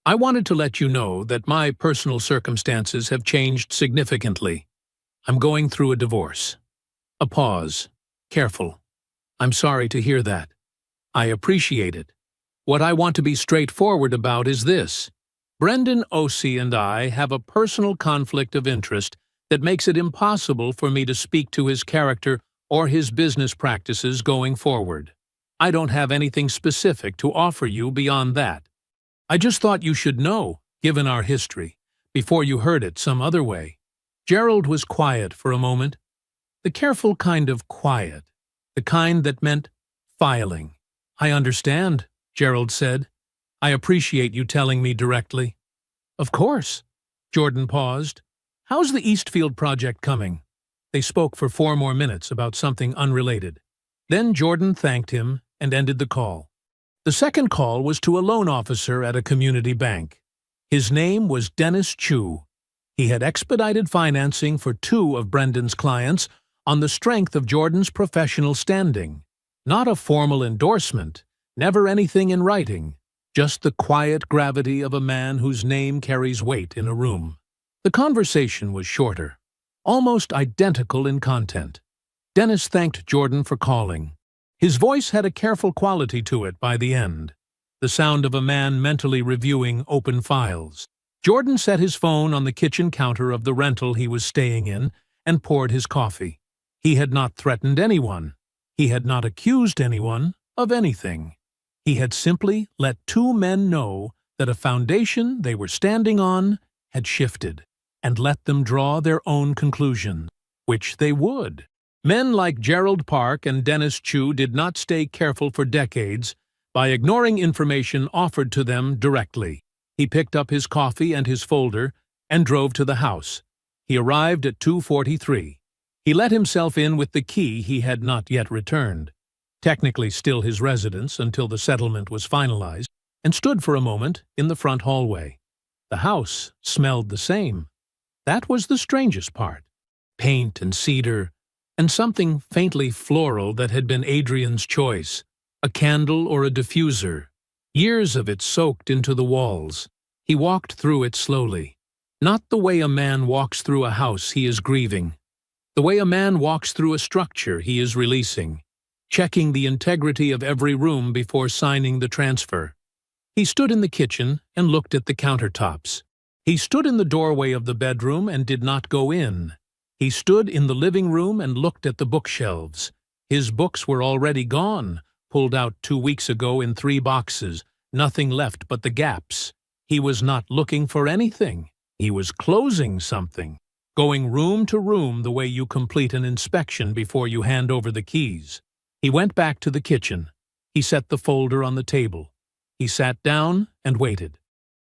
"I wanted to let you know that my personal circumstances have changed significantly. I'm going through a divorce." A pause. Careful. "I'm sorry to hear that. I appreciate it. What I want to be straightforward about is this. Brendan Osei and I have a personal conflict of interest that makes it impossible for me to speak to his character or his business practices going forward. I don't have anything specific to offer you beyond that. I just thought you should know, given our history, before you heard it some other way." Gerald was quiet for a moment. The careful kind of quiet, the kind that meant filing. "I understand," Gerald said. "I appreciate you telling me directly." "Of course." Jordan paused. "How's the Eastfield project coming?" They spoke for 4 more minutes about something unrelated. Then Jordan thanked him and ended the call. The second call was to a loan officer at a community bank. His name was Dennis Chu. He had expedited financing for 2 of Brendan's clients on the strength of Jordan's professional standing. Not a formal endorsement, never anything in writing, just the quiet gravity of a man whose name carries weight in a room. The conversation was shorter, almost identical in content. Dennis thanked Jordan for calling. His voice had a careful quality to it by the end, the sound of a man mentally reviewing open files. Jordan set his phone on the kitchen counter of the rental he was staying in and poured his coffee. He had not threatened anyone. He had not accused anyone of anything. He had simply let 2 men know that a foundation they were standing on had shifted, and let them draw their own conclusions, which they would. Men like Gerald Park and Dennis Chu did not stay careful for decades by ignoring information offered to them directly. He picked up his coffee and his folder and drove to the house. He arrived at 2:43. He let himself in with the key he had not yet returned, technically still his residence until the settlement was finalized, and stood for a moment in the front hallway. The house smelled the same. That was the strangest part. Paint and cedar, and something faintly floral that had been Adrian's choice, a candle or a diffuser, years of it soaked into the walls. He walked through it slowly, not the way a man walks through a house he is grieving, the way a man walks through a structure he is releasing, checking the integrity of every room before signing the transfer. He stood in the kitchen and looked at the countertops. He stood in the doorway of the bedroom and did not go in. He stood in the living room and looked at the bookshelves. His books were already gone, pulled out 2 weeks ago in 3 boxes, nothing left but the gaps. He was not looking for anything. He was closing something, going room to room the way you complete an inspection before you hand over the keys. He went back to the kitchen. He set the folder on the table. He sat down and waited.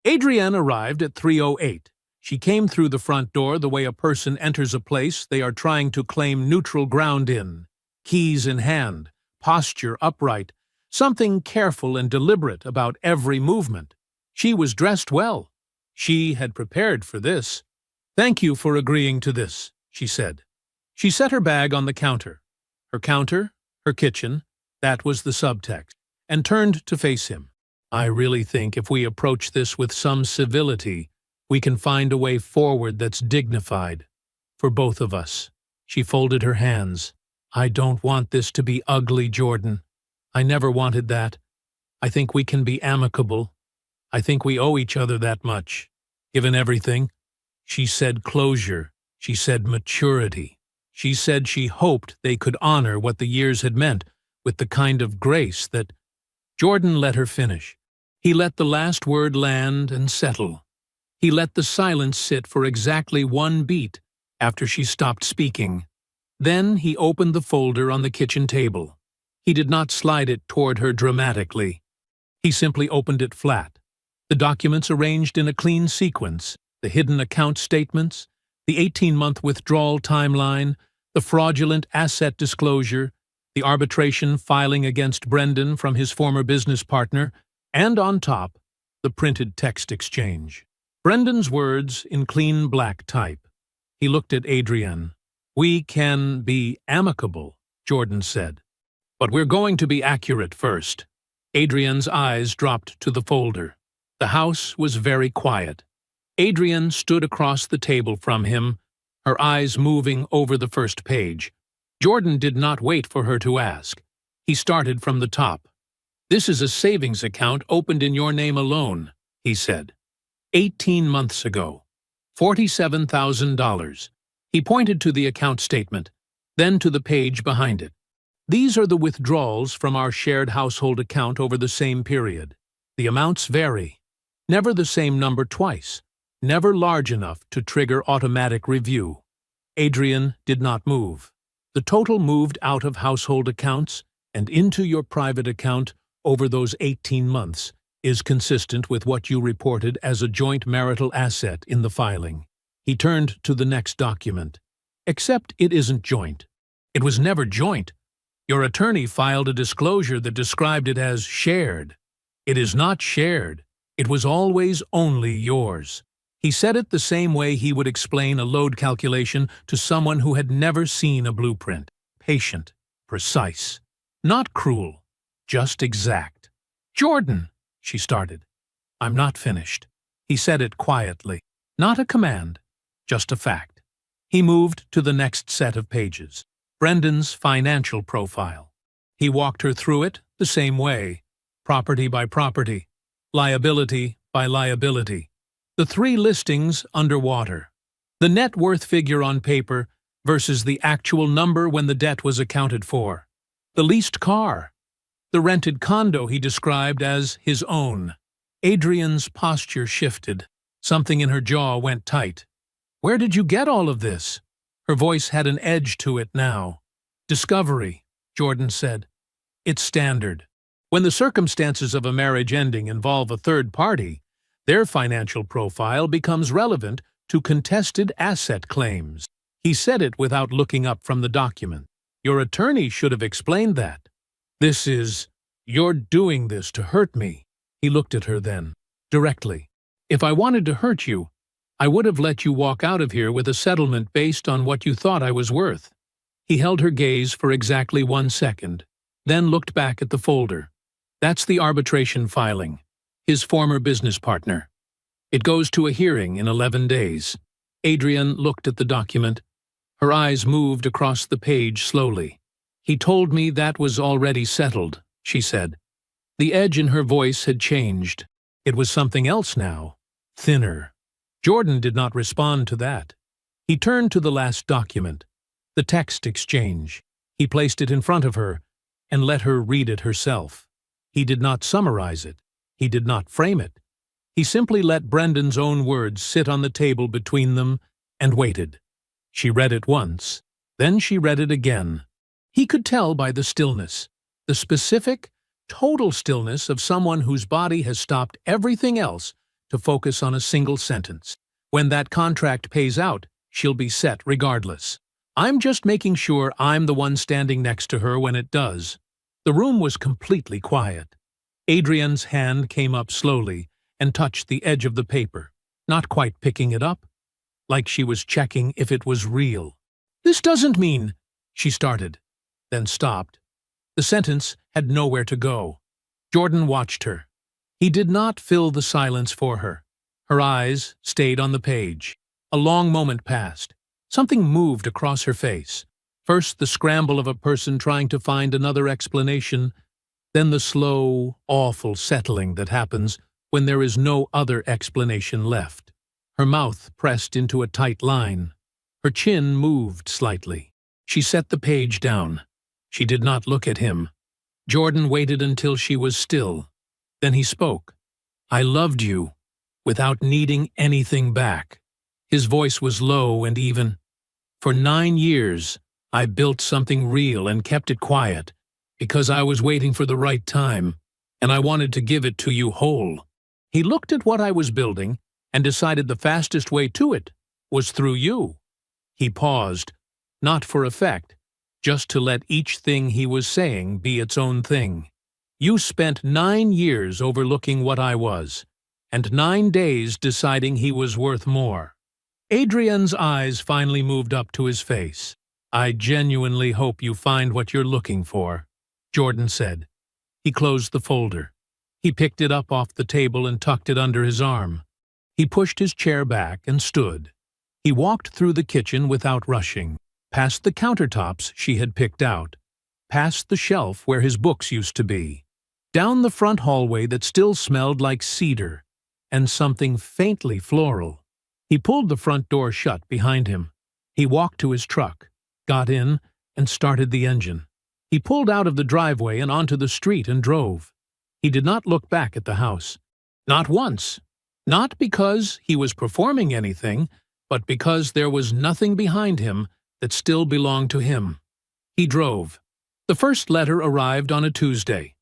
Adrienne arrived at 3:08. She came through the front door the way a person enters a place they are trying to claim neutral ground in. Keys in hand, posture upright, something careful and deliberate about every movement. She was dressed well. She had prepared for this. "Thank you for agreeing to this," she said. She set her bag on the counter. Her counter, her kitchen, that was the subtext, and turned to face him. "I really think if we approach this with some civility, we can find a way forward that's dignified. For both of us." She folded her hands. "I don't want this to be ugly, Jordan. I never wanted that. I think we can be amicable. I think we owe each other that much. Given everything." She said closure. She said maturity. She said she hoped they could honor what the years had meant with the kind of grace that— Jordan let her finish. He let the last word land and settle. He let the silence sit for exactly one beat after she stopped speaking. Then he opened the folder on the kitchen table. He did not slide it toward her dramatically. He simply opened it flat. The documents arranged in a clean sequence, the hidden account statements, the 18-month withdrawal timeline, the fraudulent asset disclosure, the arbitration filing against Brendan from his former business partner, and on top, the printed text exchange. Brendan's words in clean black type. He looked at Adrienne. "We can be amicable," Jordan said. "But we're going to be accurate first." Adrienne's eyes dropped to the folder. The house was very quiet. Adrienne stood across the table from him, her eyes moving over the first page. Jordan did not wait for her to ask. He started from the top. "This is a savings account opened in your name alone," he said. 18 months ago. $47,000. He pointed to the account statement, then to the page behind it. "These are the withdrawals from our shared household account over the same period. The amounts vary. Never the same number twice. Never large enough to trigger automatic review." Adrienne did not move. "The total moved out of household accounts and into your private account over those 18 months is consistent with what you reported as a joint marital asset in the filing." He turned to the next document. "Except it isn't joint. It was never joint. Your attorney filed a disclosure that described it as shared. It is not shared. It was always only yours." He said it the same way he would explain a load calculation to someone who had never seen a blueprint. Patient, precise, not cruel, just exact. "Jordan," she started. "I'm not finished." He said it quietly. Not a command, just a fact. He moved to the next set of pages. Brendan's financial profile. He walked her through it the same way, property by property, liability by liability. The 3 listings underwater. The net worth figure on paper versus the actual number when the debt was accounted for. The leased car. The rented condo he described as his own. Adrienne's posture shifted. Something in her jaw went tight. "Where did you get all of this?" Her voice had an edge to it now. "Discovery," Jordan said. "It's standard. When the circumstances of a marriage ending involve a third party, their financial profile becomes relevant to contested asset claims." He said it without looking up from the document. "Your attorney should have explained that. You're doing this to hurt me." He looked at her then, directly. "If I wanted to hurt you, I would have let you walk out of here with a settlement based on what you thought I was worth." He held her gaze for exactly 1 second, then looked back at the folder. "That's the arbitration filing. His former business partner. It goes to a hearing in 11 days. Adrienne looked at the document. Her eyes moved across the page slowly. "He told me that was already settled," she said. The edge in her voice had changed. It was something else now, thinner. Jordan did not respond to that. He turned to the last document, the text exchange. He placed it in front of her and let her read it herself. He did not summarize it. He did not frame it. He simply let Brendan's own words sit on the table between them and waited. She read it once. Then she read it again. He could tell by the stillness, the specific, total stillness of someone whose body has stopped everything else to focus on a single sentence. When that contract pays out, she'll be set regardless. I'm just making sure I'm the one standing next to her when it does. The room was completely quiet. Adrian's hand came up slowly and touched the edge of the paper, not quite picking it up, like she was checking if it was real. "This doesn't mean," she started, then stopped. The sentence had nowhere to go. Jordan watched her. He did not fill the silence for her. Her eyes stayed on the page. A long moment passed. Something moved across her face. First the scramble of a person trying to find another explanation, then the slow, awful settling that happens when there is no other explanation left. Her mouth pressed into a tight line. Her chin moved slightly. She set the page down. She did not look at him. Jordan waited until she was still. Then he spoke. "I loved you, without needing anything back." His voice was low and even. "For 9 years, I built something real and kept it quiet, because I was waiting for the right time, and I wanted to give it to you whole." He looked at what I was building and decided the fastest way to it was through you. He paused, not for effect, just to let each thing he was saying be its own thing. "You spent 9 years overlooking what I was, and 9 days deciding he was worth more." Adrian's eyes finally moved up to his face. "I genuinely hope you find what you're looking for," Jordan said. He closed the folder. He picked it up off the table and tucked it under his arm. He pushed his chair back and stood. He walked through the kitchen without rushing, past the countertops she had picked out, past the shelf where his books used to be, down the front hallway that still smelled like cedar and something faintly floral. He pulled the front door shut behind him. He walked to his truck, got in, and started the engine. He pulled out of the driveway and onto the street and drove. He did not look back at the house. Not once. Not because he was performing anything, but because there was nothing behind him that still belonged to him. He drove. The first letter arrived on a Tuesday.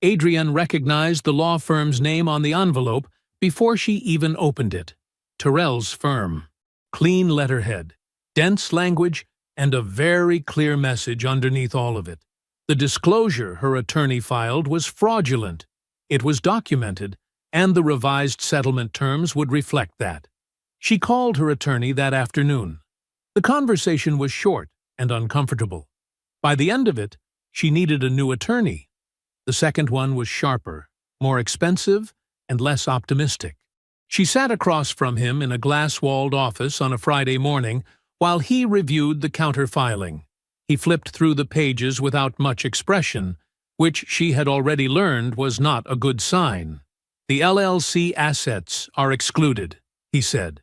Adrian recognized the law firm's name on the envelope before she even opened it. Terrell's firm. Clean letterhead, dense language, and a very clear message underneath all of it. The disclosure her attorney filed was fraudulent. It was documented, and the revised settlement terms would reflect that. She called her attorney that afternoon. The conversation was short and uncomfortable. By the end of it, she needed a new attorney. The second one was sharper, more expensive, and less optimistic. She sat across from him in a glass-walled office on a Friday morning while he reviewed the counter-filing. He flipped through the pages without much expression, which she had already learned was not a good sign. "The LLC assets are excluded," he said.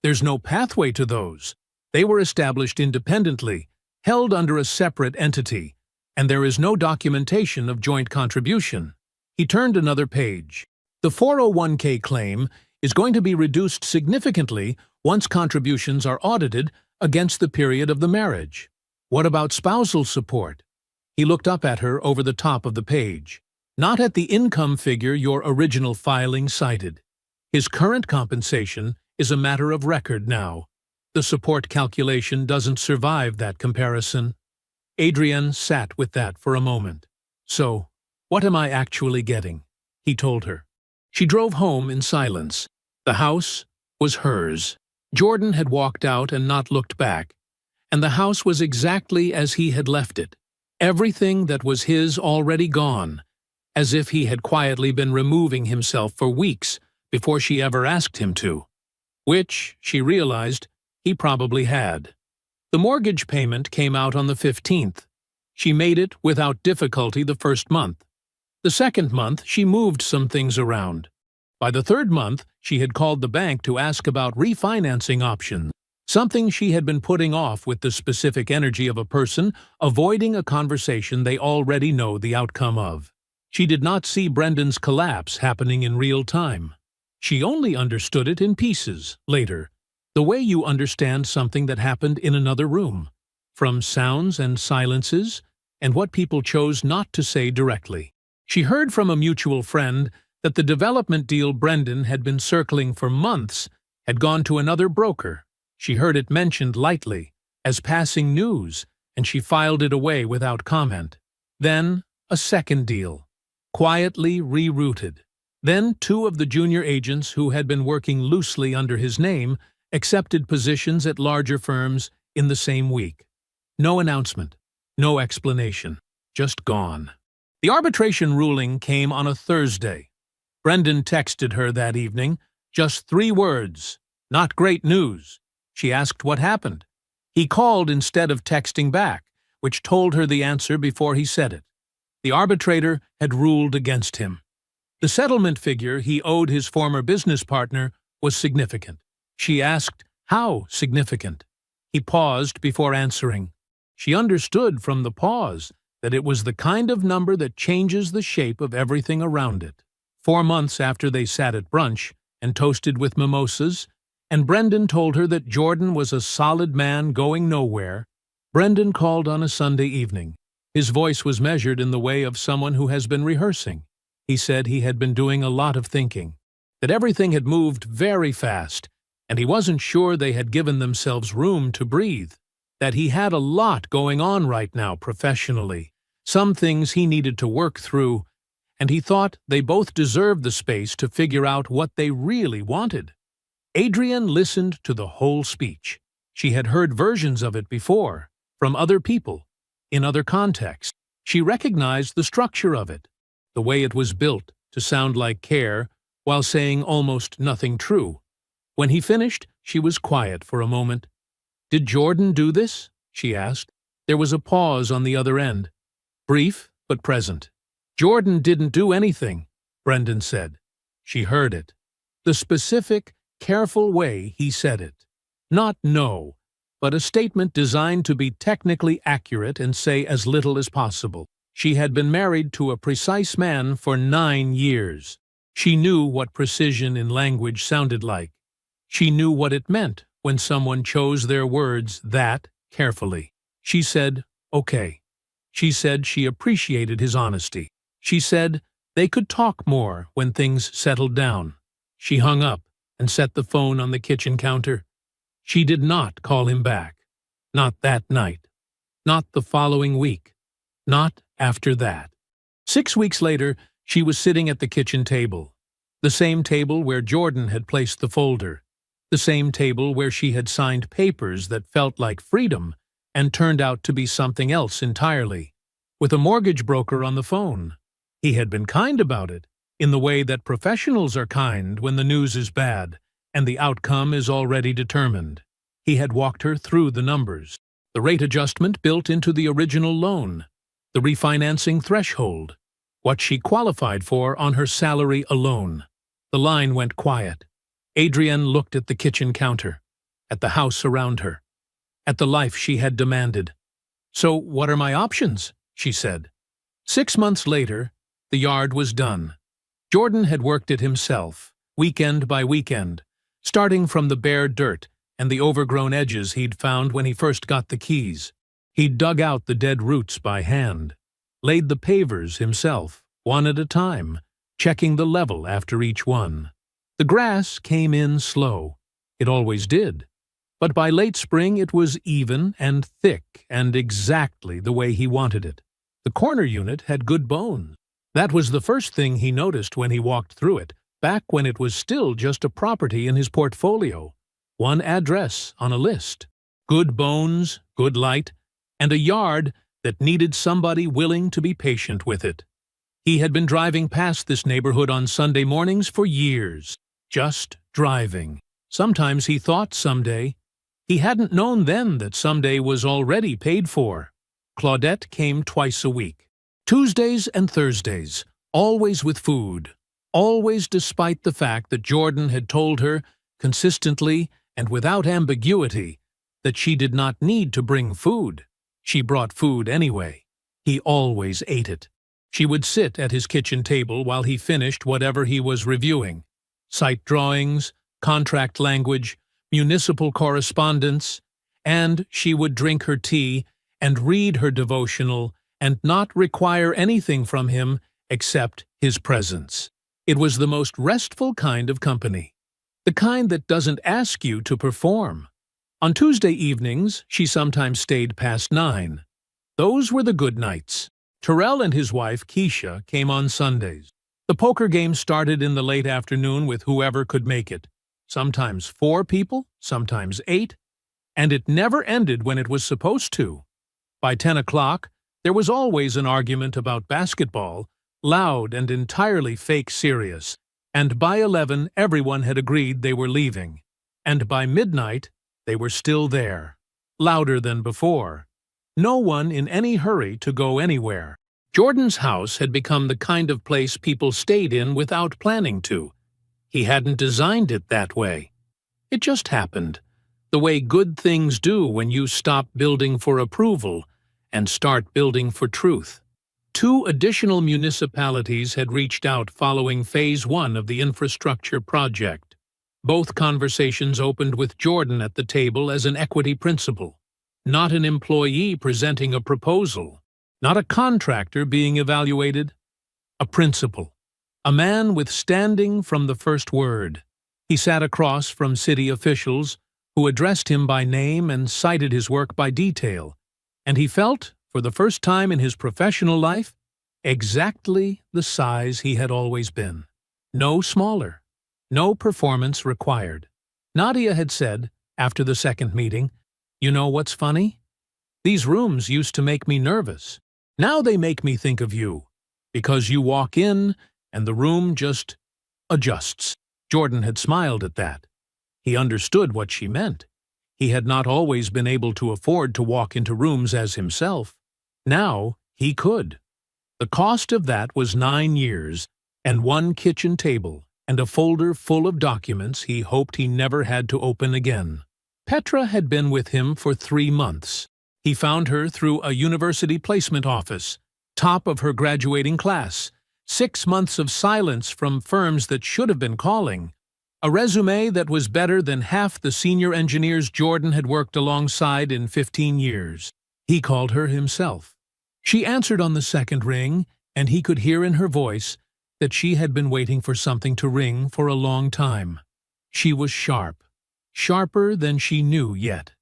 "There's no pathway to those. They were established independently, held under a separate entity, and there is no documentation of joint contribution." He turned another page. "The 401k claim is going to be reduced significantly once contributions are audited against the period of the marriage. What about spousal support?" He looked up at her over the top of the page. "Not at the income figure your original filing cited. His current compensation is a matter of record now. The support calculation doesn't survive that comparison." Adrian sat with that for a moment. "So, what am I actually getting?" he told her. She drove home in silence. The house was hers. Jordan had walked out and not looked back, and the house was exactly as he had left it. Everything that was his already gone, as if he had quietly been removing himself for weeks before she ever asked him to. Which, she realized, he probably had. The mortgage payment came out on the 15th. She made it without difficulty the first month. The second month, she moved some things around. By the third month, she had called the bank to ask about refinancing options, something she had been putting off with the specific energy of a person avoiding a conversation they already know the outcome of. She did not see Brendan's collapse happening in real time. She only understood it in pieces, later, the way you understand something that happened in another room, from sounds and silences, and what people chose not to say directly. She heard from a mutual friend that the development deal Brendan had been circling for months had gone to another broker. She heard it mentioned lightly, as passing news, and she filed it away without comment. Then, a second deal, quietly rerouted. Then 2 of the junior agents who had been working loosely under his name accepted positions at larger firms in the same week. No announcement, no explanation, just gone. The arbitration ruling came on a Thursday. Brendan texted her that evening, just 3 words, "Not great news." She asked what happened. He called instead of texting back, which told her the answer before he said it. The arbitrator had ruled against him. The settlement figure he owed his former business partner was significant. She asked, how significant? He paused before answering. She understood from the pause that it was the kind of number that changes the shape of everything around it. 4 months after they sat at brunch and toasted with mimosas, and Brendan told her that Jordan was a solid man going nowhere, Brendan called on a Sunday evening. His voice was measured in the way of someone who has been rehearsing. He said he had been doing a lot of thinking, that everything had moved very fast, and he wasn't sure they had given themselves room to breathe, that he had a lot going on right now professionally, some things he needed to work through, and he thought they both deserved the space to figure out what they really wanted. Adrienne listened to the whole speech. She had heard versions of it before, from other people, in other contexts. She recognized the structure of it, the way it was built to sound like care while saying almost nothing true. When he finished, she was quiet for a moment. "Did Jordan do this?" she asked. There was a pause on the other end, brief but present. "Jordan didn't do anything," Brendan said. She heard it. The specific, careful way he said it. Not no, but a statement designed to be technically accurate and say as little as possible. She had been married to a precise man for 9 years. She knew what precision in language sounded like. She knew what it meant when someone chose their words that carefully. She said, okay. She said she appreciated his honesty. She said they could talk more when things settled down. She hung up and set the phone on the kitchen counter. She did not call him back. Not that night. Not the following week. Not after that. 6 weeks later, she was sitting at the kitchen table. The same table where Jordan had placed the folder. The same table where she had signed papers that felt like freedom and turned out to be something else entirely. With a mortgage broker on the phone. He had been kind about it, in the way that professionals are kind when the news is bad and the outcome is already determined. He had walked her through the numbers. The rate adjustment built into the original loan. The refinancing threshold. What she qualified for on her salary alone. The line went quiet. Adrienne looked at the kitchen counter, at the house around her, at the life she had demanded. "So what are my options?" she said. 6 months later, the yard was done. Jordan had worked it himself, weekend by weekend, starting from the bare dirt and the overgrown edges he'd found when he first got the keys. He'd dug out the dead roots by hand, laid the pavers himself, one at a time, checking the level after each one. The grass came in slow. It always did. But by late spring it was even and thick and exactly the way he wanted it. The corner unit had good bones. That was the first thing he noticed when he walked through it, back when it was still just a property in his portfolio. One address on a list. Good bones, good light, and a yard that needed somebody willing to be patient with it. He had been driving past this neighborhood on Sunday mornings for years. Just driving. Sometimes he thought someday. He hadn't known then that someday was already paid for. Claudette came twice a week. Tuesdays and Thursdays, always with food. Always despite the fact that Jordan had told her, consistently and without ambiguity, that she did not need to bring food. She brought food anyway. He always ate it. She would sit at his kitchen table while he finished whatever he was reviewing. Site drawings, contract language, municipal correspondence, and she would drink her tea and read her devotional and not require anything from him except his presence. It was the most restful kind of company, the kind that doesn't ask you to perform. On Tuesday evenings, she sometimes stayed past 9. Those were the good nights. Terrell and his wife, Keisha, came on Sundays. The poker game started in the late afternoon with whoever could make it. Sometimes 4 people, sometimes 8, and it never ended when it was supposed to. By 10 o'clock, there was always an argument about basketball, loud and entirely fake serious, and by 11 everyone had agreed they were leaving, and by midnight they were still there, louder than before. No one in any hurry to go anywhere. Jordan's house had become the kind of place people stayed in without planning to. He hadn't designed it that way. It just happened, the way good things do when you stop building for approval and start building for truth. 2 additional municipalities had reached out following Phase 1 of the infrastructure project. Both conversations opened with Jordan at the table as an equity principal, not an employee presenting a proposal, not a contractor being evaluated, a principal, a man with standing from the first word. He sat across from city officials who addressed him by name and cited his work by detail, and he felt, for the first time in his professional life, exactly the size he had always been. No smaller, no performance required. Nadia had said, after the second meeting, "You know what's funny? These rooms used to make me nervous. Now they make me think of you, because you walk in and the room just adjusts." Jordan had smiled at that. He understood what she meant. He had not always been able to afford to walk into rooms as himself. Now he could. The cost of that was 9 years and 1 kitchen table and a folder full of documents he hoped he never had to open again. Petra had been with him for 3 months. He found her through a university placement office, top of her graduating class, 6 months of silence from firms that should have been calling, a resume that was better than half the senior engineers Jordan had worked alongside in 15 years. He called her himself. She answered on the second ring, and he could hear in her voice that she had been waiting for something to ring for a long time. She was sharp, sharper than she knew yet.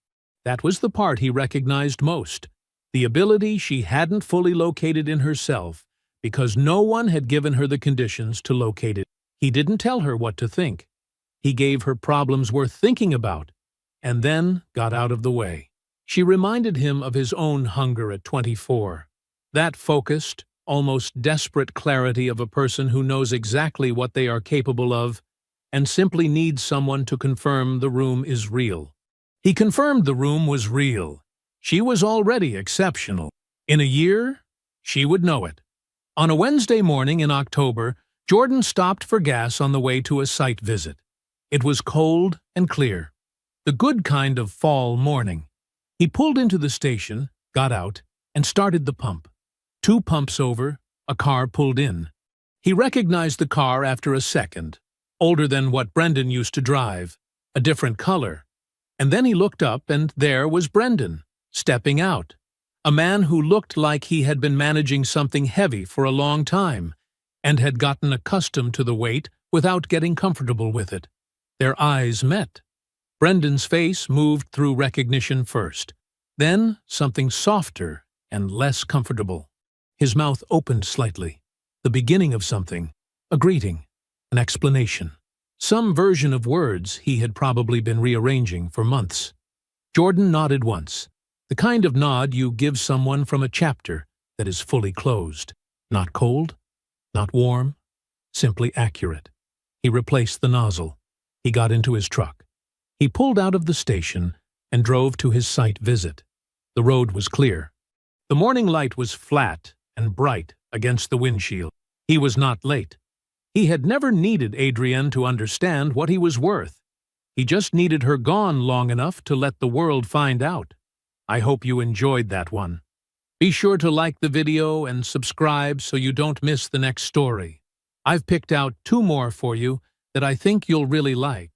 That was the part he recognized most, the ability she hadn't fully located in herself because no one had given her the conditions to locate it. He didn't tell her what to think. He gave her problems worth thinking about, and then got out of the way. She reminded him of his own hunger at 24. That focused, almost desperate clarity of a person who knows exactly what they are capable of and simply needs someone to confirm the room is real. He confirmed the room was real. She was already exceptional. In a year, she would know it. On a Wednesday morning in October, Jordan stopped for gas on the way to a site visit. It was cold and clear, the good kind of fall morning. He pulled into the station, got out, and started the pump. 2 pumps over, a car pulled in. He recognized the car after a second, older than what Brendan used to drive, a different color. And then he looked up, and there was Brendan, stepping out. A man who looked like he had been managing something heavy for a long time, and had gotten accustomed to the weight without getting comfortable with it. Their eyes met. Brendan's face moved through recognition first, then something softer and less comfortable. His mouth opened slightly, the beginning of something, a greeting, an explanation. Some version of words he had probably been rearranging for months. Jordan nodded once, the kind of nod you give someone from a chapter that is fully closed. Not cold, not warm, simply accurate. He replaced the nozzle. He got into his truck. He pulled out of the station and drove to his site visit. The road was clear. The morning light was flat and bright against the windshield. He was not late. He had never needed Adrienne to understand what he was worth. He just needed her gone long enough to let the world find out. I hope you enjoyed that one. Be sure to like the video and subscribe so you don't miss the next story. I've picked out 2 more for you that I think you'll really like.